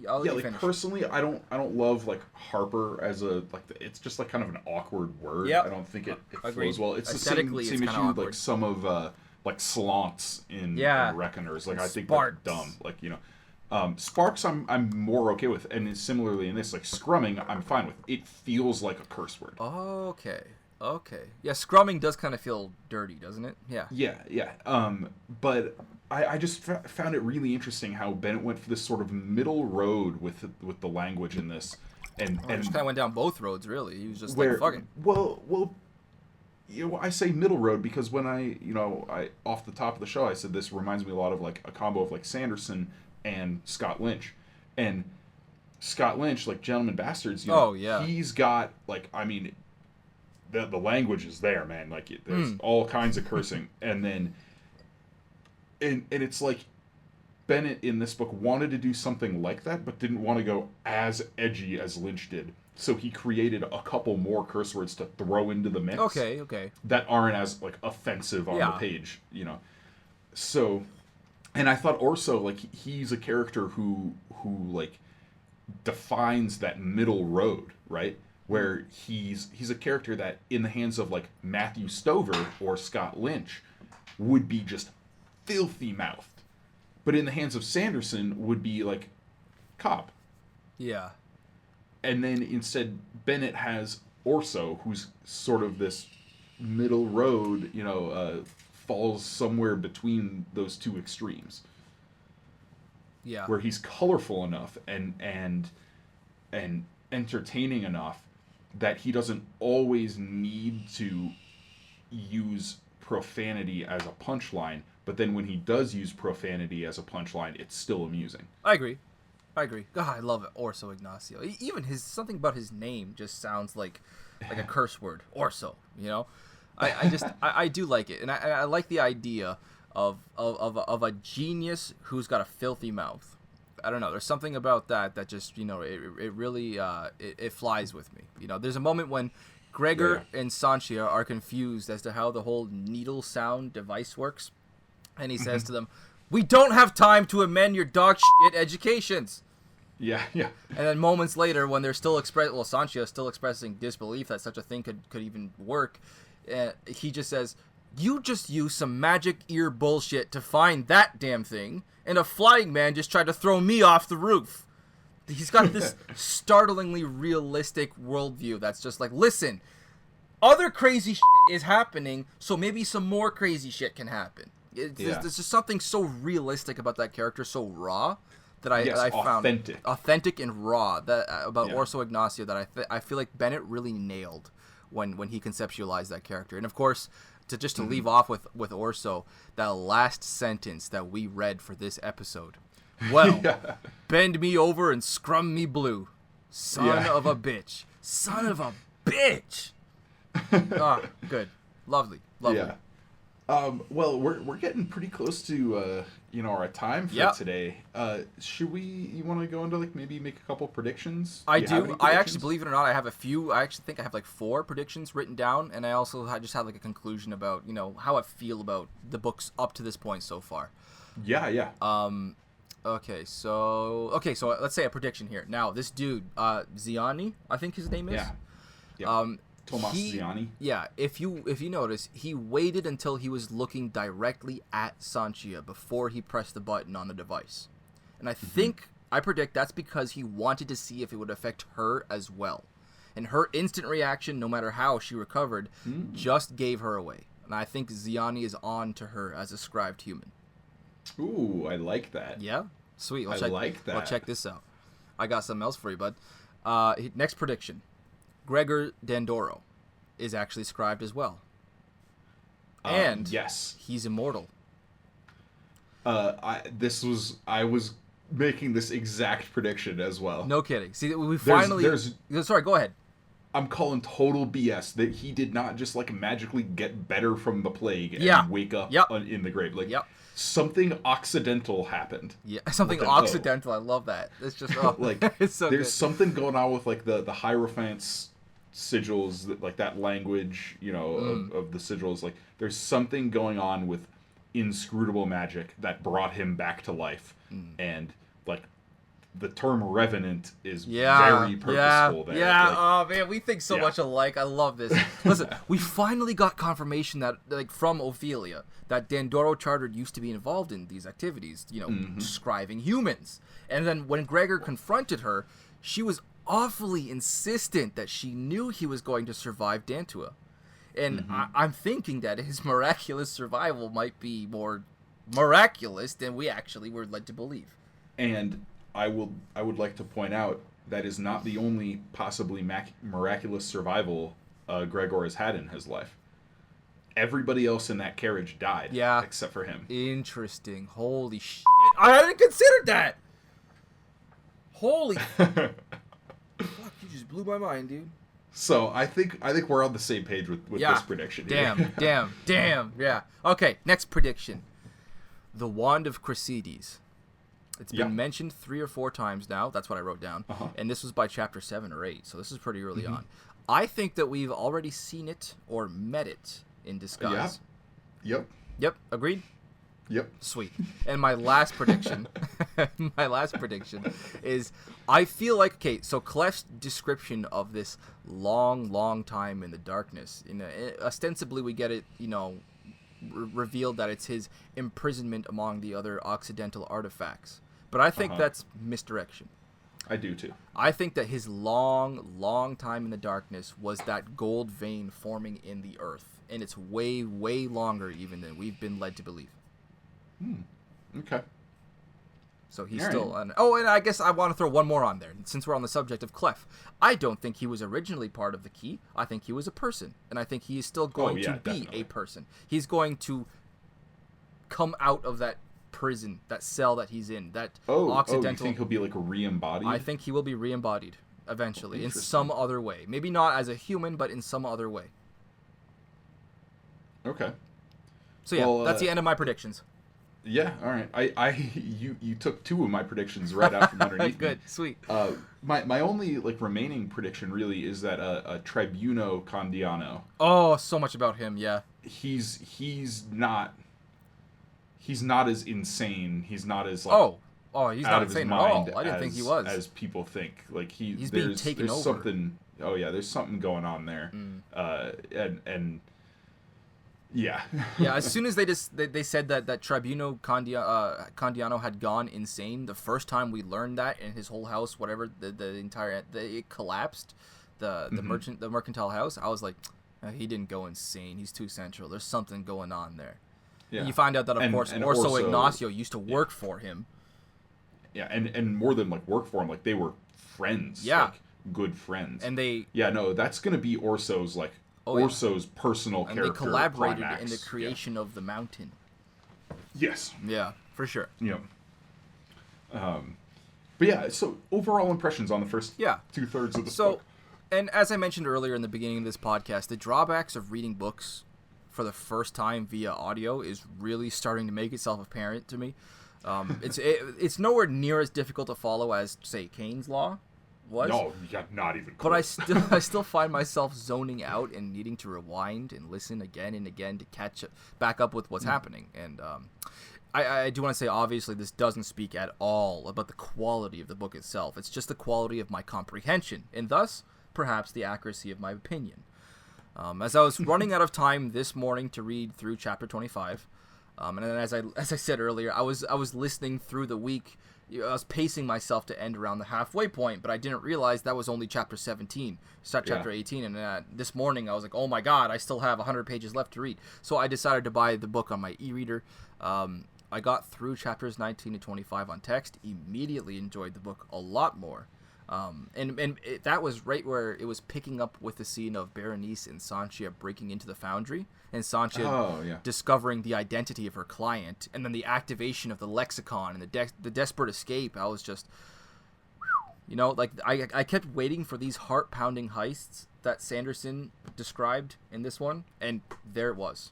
I'll let you finish. Personally, I don't love like Harper as a it's just like kind of an awkward word. Yep. I don't think it Agreed. flows well. It's the Aesthetically, same it's issue kinda with like awkward. some of like slants in Reckoners. Like I think Sparks. that's dumb. Like, you know, Sparks I'm more okay with, and similarly in this, like scrumming I'm fine with. It feels like a curse word. Okay. Yeah, scrumming does kind of feel dirty, doesn't it? Yeah. Yeah. But I just found it really interesting how Bennett went for this sort of middle road with the language in this, and He just kind of went down both roads, really. He was just where, like, fuck it. Well, you know, I say middle road because when I off the top of the show I said this reminds me a lot of like a combo of like Sanderson and Scott Lynch, and Scott Lynch, like Gentlemen Bastards, you know, he's got like, I mean, the language is there, man. Like there's all kinds of cursing, and then and it's like Bennett in this book wanted to do something like that, but didn't want to go as edgy as Lynch did. So he created a couple more curse words to throw into the mix. Okay. That aren't as like offensive on the page, you know. So, and I thought Orso, like, he's a character who like defines that middle road, right? Where he's a character that in the hands of like Matthew Stover or Scott Lynch would be just filthy mouthed, but in the hands of Sanderson would be like Cobb. Yeah. And then instead Bennett has Orso, who's sort of this middle road, you know, falls somewhere between those two extremes. Yeah. where he's colorful enough and entertaining enough that he doesn't always need to use profanity as a punchline, but then when he does use profanity as a punchline, it's still amusing. I agree. God, I love it. Orso Ignacio. Even his something about his name just sounds like a curse word. Orso, you know. I do like it, and I like the idea of a genius who's got a filthy mouth. I don't know. There's something about that just, you know, it really it flies with me. You know, there's a moment when Gregor and Sanjaya are confused as to how the whole needle sound device works, and he says to them, "We don't have time to amend your dog shit educations." Yeah. And then moments later, when they're still Sanjaya is still expressing disbelief that such a thing could even work, he just says, "You just used some magic ear bullshit to find that damn thing, and a flying man just tried to throw me off the roof." He's got this startlingly realistic worldview that's just like, listen, other crazy shit is happening, so maybe some more crazy shit can happen. There's just something so realistic about that character, so raw, that I found authentic and raw about Orso Ignacio that I feel like Bennett really nailed when he conceptualized that character. And of course, to leave off with Orso, that last sentence that we read for this episode. Well, bend me over and scrum me blue, son of a bitch, son of a bitch. Good, lovely. Yeah. Well, we're getting pretty close to our time for today. You want to go into maybe make a couple predictions? I do. I actually, believe it or not, I have a few. I actually think I have 4 predictions written down, and I just have a conclusion about how I feel about the books up to this point so far. Yeah. Okay, so let's say a prediction here. Now, this dude, Ziani, I think his name is. Yeah. Tomas Ziani. Yeah, if you notice, he waited until he was looking directly at Sanjaya before he pressed the button on the device. And I predict that's because he wanted to see if it would affect her as well. And her instant reaction, no matter how she recovered, just gave her away. And I think Ziani is on to her as a scribed human. Ooh, I like that. Yeah? Sweet. Like that. Well, check this out. I got something else for you, bud. Next prediction. Gregor Dandoro is actually scribed as well. And yes, he's immortal. I was making this exact prediction as well. No kidding. See, we finally... Sorry, go ahead. I'm calling total BS that he did not just magically get better from the plague and wake up in the grave. Something occidental happened. Yeah, something occidental. I love that. It's just it's so there's good. Something going on with the Hierophant's sigils, that language, of the sigils. There's something going on with inscrutable magic that brought him back to life, and the term revenant is very purposeful there. Yeah, oh man, we think so much alike. I love this. Listen, we finally got confirmation that, from Ophelia, that Dandoro Chartered used to be involved in these activities, describing humans. And then when Gregor confronted her, she was awfully insistent that she knew he was going to survive Dantua. And I'm thinking that his miraculous survival might be more miraculous than we actually were led to believe. And I would like to point out that is not the only possibly miraculous survival Gregor has had in his life. Everybody else in that carriage died, except for him. Interesting. Holy shit! I hadn't considered that. Holy fuck! You just blew my mind, dude. So I think we're on the same page with this prediction. Damn. Yeah. Okay. Next prediction. The Wand of Cressides. It's been mentioned 3 or 4 times now. That's what I wrote down. And this was by chapter 7 or 8, so this is pretty early on. I think that we've already seen it or met it in disguise. Yep. Agreed? Yep. Sweet. And my last prediction, is I feel like, so Clef's description of this long time in the darkness, ostensibly we get it, revealed that it's his imprisonment among the other Occidental artifacts. But I think that's misdirection. I do too. I think that his long time in the darkness was that gold vein forming in the earth. And it's way longer even than we've been led to believe. Okay. So he's All still... right. and I guess I want to throw one more on there, since we're on the subject of Clef. I don't think he was originally part of the key. I think he was a person. And I think he is still going to be definitely a person. He's going to come out of that prison, that cell that he's in, that Occidental... you think he'll be like re-embodied? I think he will be re-embodied eventually, in some other way. Maybe not as a human, but in some other way. Okay. So yeah, that's the end of my predictions. Yeah, all right. You took two of my predictions right out from underneath Good, me. sweet. My only like remaining prediction really is that a Tribuno Candiano. Oh, so much about him, yeah. He's not as insane. He's not as like he's out not of his insane at mind all. I didn't think he was. as people think. Like he's being taken there's over. something. Oh yeah, there's something going on there. And yeah. Yeah, as soon as they said that Tribuno Candiano had gone insane, the first time we learned that, in his whole house, whatever, it collapsed, the mercantile house, I was like, he didn't go insane. He's too central. There's something going on there. Yeah. And you find out that, of course, Orso Ignacio used to work for him. Yeah, and more than like work for him, like they were friends. Yeah. Like, good friends. And they... Yeah, no, that's going to be Orso's like... Orso's personal character. And they collaborated climax. in the creation of the mountain. Yes. Yeah, for sure. Yeah. But yeah, so overall impressions on the first 2/3 of the book. And as I mentioned earlier in the beginning of this podcast, the drawbacks of reading books for the first time via audio is really starting to make itself apparent to me. It's nowhere near as difficult to follow as, say, Kane's Law was. No, yeah, not even close. But I still find myself zoning out and needing to rewind and listen again and again to catch back up with what's happening. And I do want to say, obviously, this doesn't speak at all about the quality of the book itself. It's just the quality of my comprehension, and thus, perhaps, the accuracy of my opinion. As I was running out of time this morning to read through chapter 25, and then as I said earlier, I was listening through the week. I was pacing myself to end around the halfway point, but I didn't realize that was only chapter 17, chapter 18, and this morning I was like, oh my god, I still have 100 pages left to read. So I decided to buy the book on my e-reader. I got through chapters 19 to 25 on text, immediately enjoyed the book a lot more. That was right where it was picking up with the scene of Berenice and Sanjaya breaking into the foundry, and Sanjaya discovering the identity of her client, and then the activation of the lexicon and the desperate escape. I was just, like I kept waiting for these heart-pounding heists that Sanderson described in this one, and there it was,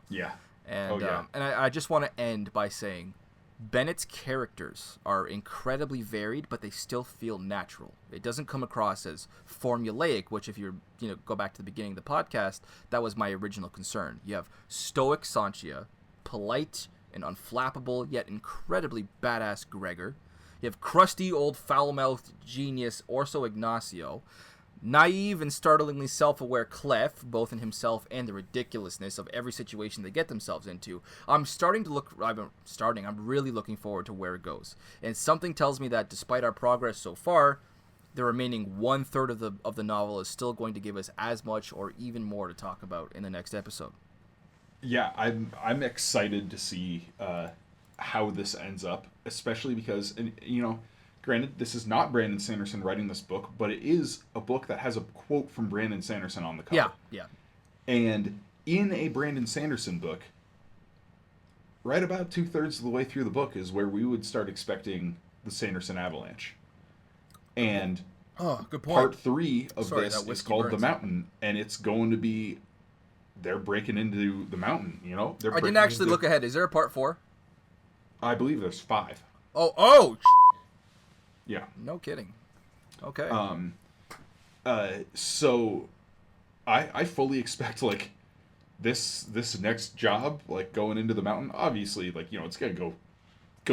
Yeah. And and I just want to end by saying, Bennett's characters are incredibly varied, but they still feel natural. It doesn't come across as formulaic, which if you go back to the beginning of the podcast, that was my original concern. You have stoic Sanjaya, polite and unflappable, yet incredibly badass Gregor. You have crusty old foul-mouthed genius Orso Ignacio, naive and startlingly self-aware Clef, both in himself and the ridiculousness of every situation they get themselves into. I'm really looking forward to where it goes. And something tells me that despite our progress so far, the remaining 1/3 of the novel is still going to give us as much or even more to talk about in the next episode. Yeah, I'm excited to see how this ends up, especially because, granted, this is not Brandon Sanderson writing this book, but it is a book that has a quote from Brandon Sanderson on the cover. Yeah. And in a Brandon Sanderson book, right about 2/3 of the way through the book is where we would start expecting the Sanderson avalanche. And good point. part 3 of this is called The Mountain, and it's going to be they're breaking into the mountain, I didn't actually look ahead. Is there a part 4? I believe there's 5. Oh! Yeah. No kidding. Okay. So I fully expect like this next job, like going into the mountain, obviously, like, it's gonna go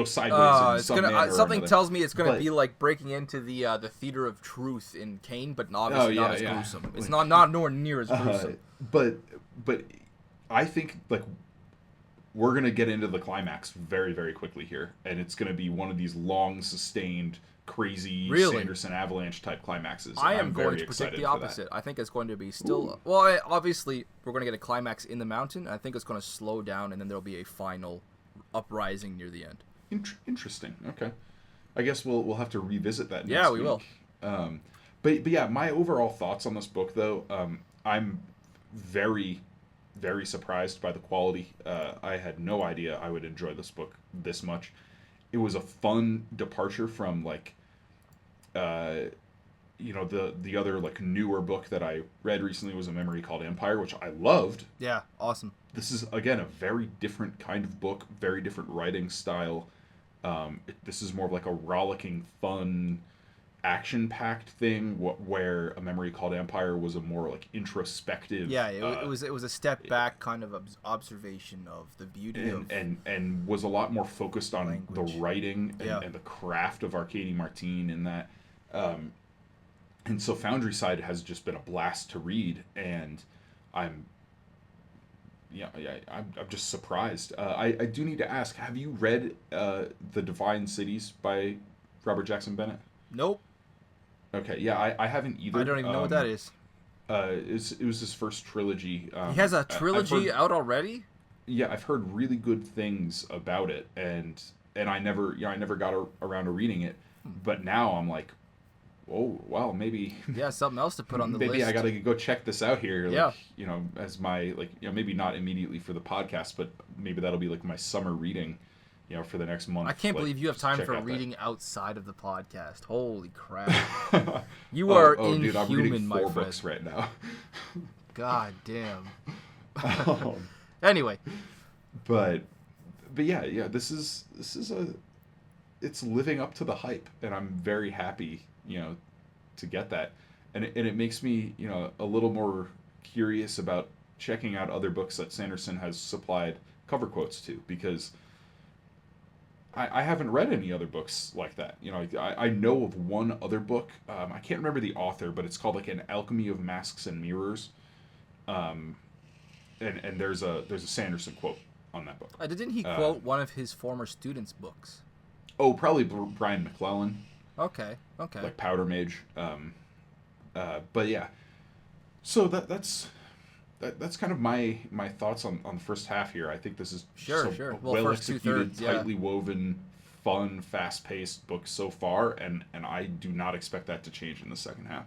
sideways in some manner or something another. tells me it's gonna be like breaking into the theater of truth in Kane, but obviously not as gruesome. It's not nowhere near as gruesome. But I think like we're gonna get into the climax very, very quickly here, and it's gonna be one of these long sustained crazy Sanderson avalanche type climaxes. I am going to predict the opposite. I think it's going to be still... Well, obviously, we're going to get a climax in the mountain. I think it's going to slow down, and then there'll be a final uprising near the end. Interesting. Okay. I guess we'll have to revisit that next Yeah, we week. will. But yeah, my overall thoughts on this book, though, I'm very, very surprised by the quality. I had no idea I would enjoy this book this much. It was a fun departure from like, the other like newer book that I read recently was A Memory Called Empire, which I loved. Yeah, awesome. This is again a very different kind of book, very different writing style. This is more of like a rollicking, fun, action-packed thing, where A Memory Called Empire was a more like introspective. Yeah, it was a step back kind of observation of the beauty of and was a lot more focused on language. the writing and the craft of Arkady Martine in that. And so Foundryside has just been a blast to read, and I'm just surprised. I do need to ask, have you read The Divine Cities by Robert Jackson Bennett? Nope. Okay, yeah, I haven't either. I don't even know what that is. It was his first trilogy. He has a trilogy out already? Yeah, I've heard really good things about it, and I never got around to reading it. But now I'm like, oh wow, maybe yeah, something else to put on the list. Maybe I gotta go check this out here. Yeah. Like, as my maybe not immediately for the podcast, but maybe that'll be like my summer reading, for the next month. I can't believe you have time for reading outside of the podcast. Holy crap! You are inhuman, dude, I'm reading my 4 friend. books right now. God damn. Anyway, but yeah, this is it's living up to the hype, and I'm very happy, to get that, and it makes me, a little more curious about checking out other books that Sanderson has supplied cover quotes to, because I haven't read any other books like that. I know of one other book. I can't remember the author, but it's called like An Alchemy of Masks and Mirrors. And there's a Sanderson quote on that book. Didn't he quote one of his former students' books? Oh, probably Brian McClellan. Okay. Like Powder Mage. But yeah. So that's kind of my thoughts on the first half here. I think this is sure. Well, well first executed, 2/3, yeah. tightly woven, fun, fast-paced book so far, and I do not expect that to change in the second half.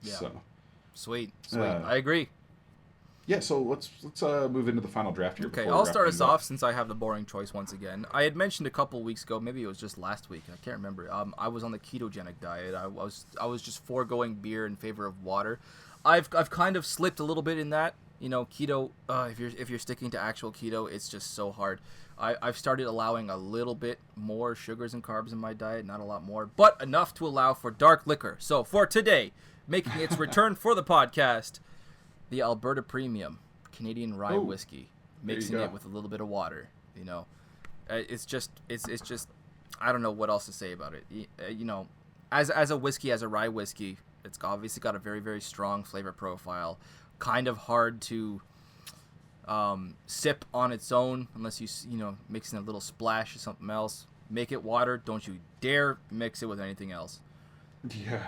Yeah. So sweet. I agree. Yeah, so let's move into the final draft here. Okay, I'll start us off since I have the boring choice once again. I had mentioned a couple weeks ago, maybe it was just last week, I can't remember. I was on the ketogenic diet. I was just foregoing beer in favor of water. I've kind of slipped a little bit in that. Keto. If you're sticking to actual keto, it's just so hard. I've started allowing a little bit more sugars and carbs in my diet, not a lot more, but enough to allow for dark liquor. So for today, making its return for the podcast, the Alberta Premium Canadian rye whiskey, mixing it with a little bit of water. It's just I don't know what else to say about it. As a whiskey, as a rye whiskey, it's obviously got a very, very strong flavor profile. Kind of hard to sip on its own unless you mix in a little splash of something else. Make it water. Don't you dare mix it with anything else. Yeah.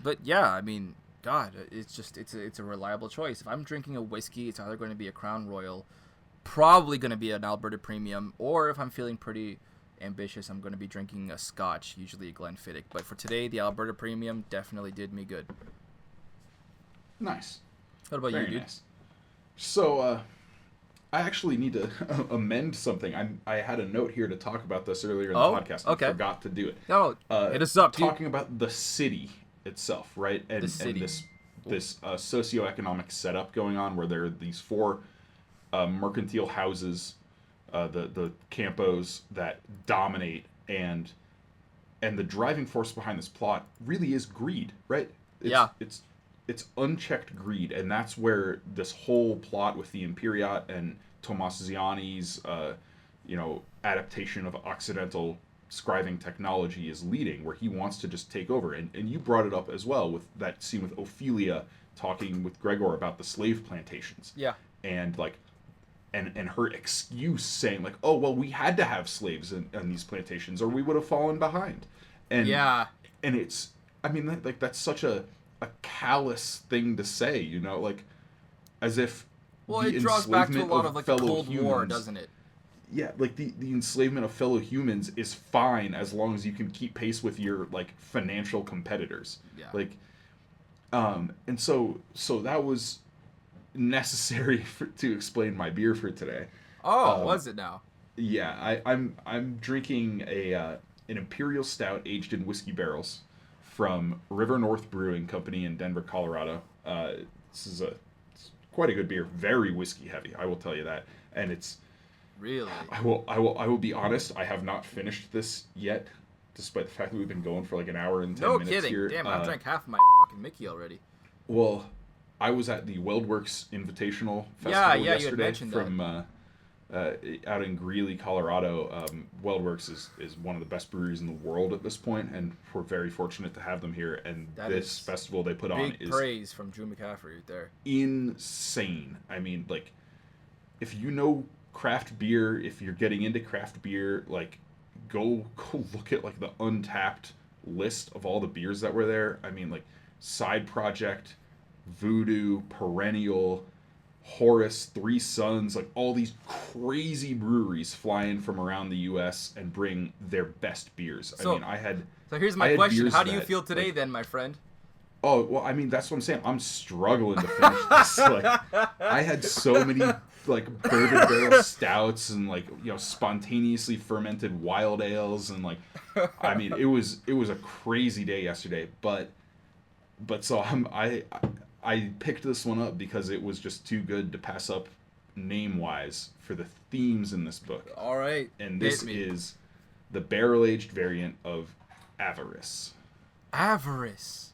But yeah, I mean, God, it's a reliable choice. If I'm drinking a whiskey, it's either going to be a Crown Royal, probably going to be an Alberta Premium, or if I'm feeling pretty ambitious, I'm going to be drinking a Scotch, usually a Glenfiddich. But for today, the Alberta Premium definitely did me good. Nice. What about you, dude? Nice. So, I actually need to amend something. I had a note here to talk about this earlier in the podcast. I forgot to do it. No, hit us up, talking about the city itself, right? And this socioeconomic setup going on, where there are these 4 mercantile houses, the Campos, that dominate, and the driving force behind this plot really is greed, right? It's unchecked greed, and that's where this whole plot with the Imperiat and Tomas Ziani's adaptation of Occidental scribing technology is leading, where he wants to just take over. And you brought it up as well with that scene with Ophelia talking with Gregor about the slave plantations. Yeah. And and her excuse saying like, oh, well, we had to have slaves in these plantations or we would have fallen behind. And yeah. And it's, I mean, that's such a callous thing to say, like, as if it draws back to a lot of like the Cold War, doesn't it? yeah, like the enslavement of fellow humans is fine as long as you can keep pace with your like financial competitors. Yeah. Like, and so that was necessary to explain my beer for today. Oh, was it now? Yeah, I'm drinking an imperial stout aged in whiskey barrels from River North Brewing Company in Denver, Colorado. This is it's quite a good beer, very whiskey heavy, I will tell you that. And it's really. I will be honest, I have not finished this yet, despite the fact that we've been going for like an hour and 10 minutes kidding. here. Damn, I've drank half my fucking Mickey already. Well, I was at the Weldworks Invitational Festival yesterday you had mentioned from out in Greeley, Colorado. Weldworks is one of the best breweries in the world at this point, and we're very fortunate to have them here. And this festival they put on is praise from Drew McCaffrey right there. Insane. I mean, like, if you know craft beer, if you're getting into craft beer, like, go look at like the Untapped list of all the beers that were there. I mean, like, Side Project, Voodoo, Perennial, Horus, Three Sons, like all these crazy breweries fly in from around the U.S. and bring their best beers. So here's my question: how do you feel today, then, my friend? Oh, well, I mean, that's what I'm saying. I'm struggling to finish this. Like, I had so many like bourbon barrel stouts and like, you know, spontaneously fermented wild ales, and like, I mean, it was a crazy day yesterday. But so I picked this one up because it was just too good to pass up name-wise for the themes in this book. All right. And this is the barrel-aged variant of Avarice. Avarice.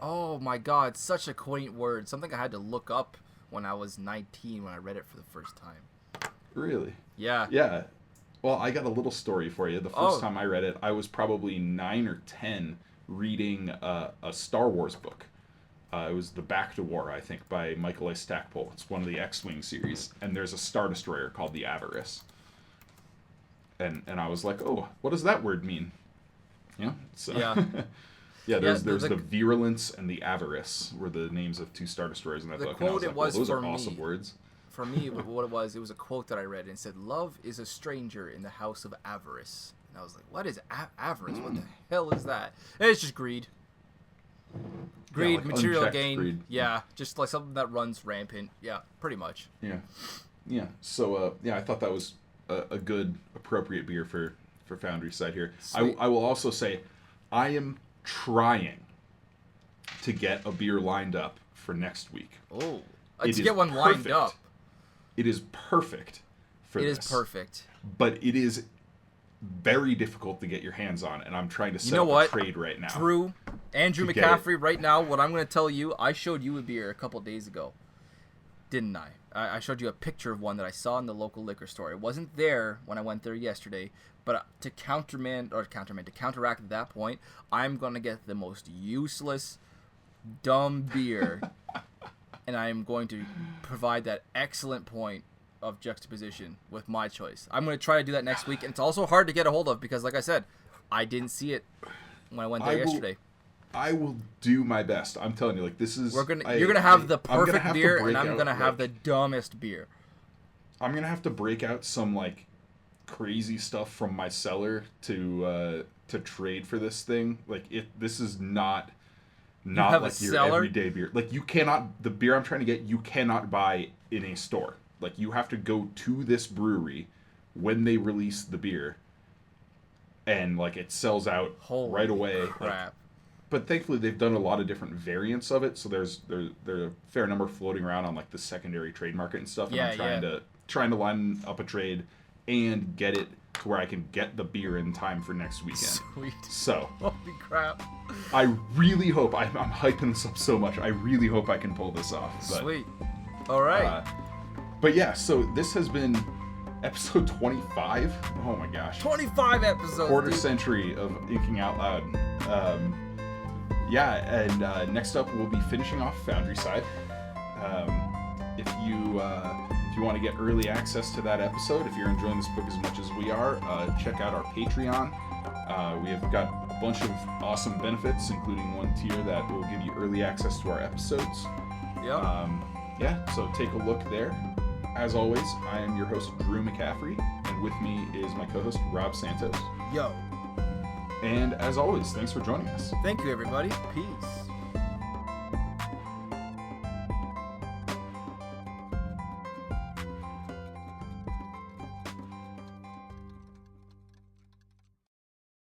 Oh my God, such a quaint word. Something I had to look up when I was 19 when I read it for the first time. Really? Yeah. Yeah. Well, I got a little story for you. The first time I read it, I was probably 9 or 10 reading a Star Wars book. It was The Back to War, I think, by Michael A. Stackpole. It's one of the X-Wing series. And there's a Star Destroyer called the Avarice. And I was like, oh, what does that word mean? Yeah. So, yeah, there's the Virulence and the Avarice were the names of 2 Star Destroyers in that book. The quote and I was like, those are awesome words. For me, what it was a quote that I read, and it said, "Love is a stranger in the house of avarice." And I was like, what is avarice? What the hell is that? And it's just greed. Greed, like material gain. Greed. Yeah, just like something that runs rampant. Yeah, pretty much. Yeah. So, I thought that was a good, appropriate beer for Foundryside here. I will also say, I am trying to get a beer lined up for next week. Oh, let's get one lined up. It is perfect for this. It is perfect. But it is very difficult to get your hands on, and I'm trying to set up a trade right now. Andrew McCaffrey, right now, what I'm going to tell you, I showed you a beer a couple days ago, didn't I? I showed you a picture of one that I saw in the local liquor store. It wasn't there when I went there yesterday, but to counteract that point, I'm going to get the most useless, dumb beer, and I am going to provide that excellent point of juxtaposition with my choice. I'm going to try to do that next week, and it's also hard to get a hold of because, like I said, I didn't see it when I went there yesterday. I will do my best. I'm telling you, like, this is... you're going to have the perfect beer, and I'm going to have the dumbest beer. I'm going to have to break out some, like, crazy stuff from my cellar to trade for this thing. Like, this is not like your everyday beer. Like, you cannot... The beer I'm trying to get, you cannot buy in a store. Like, you have to go to this brewery when they release the beer, and, like, it sells out right away. Crap. Like, but thankfully, they've done a lot of different variants of it, so there's a fair number floating around on, like, the secondary trade market and stuff. And I'm trying to line up a trade and get it to where I can get the beer in time for next weekend. Sweet. So, holy crap! I really hope I'm hyping this up so much. I really hope I can pull this off. But, sweet. All right. But yeah, so this has been episode 25. Oh my gosh. 25 episodes. Quarter century of Inking Out Loud. And next up we'll be finishing off Foundryside. If you want to get early access to that episode, if you're enjoying this book as much as we are, check out our Patreon. We have got a bunch of awesome benefits, including one tier that will give you early access to our episodes. Yep. So take a look there. As always, I am your host, Drew McCaffrey, and with me is my co-host, Rob Santos. Yo. And as always, thanks for joining us. Thank you, everybody. Peace.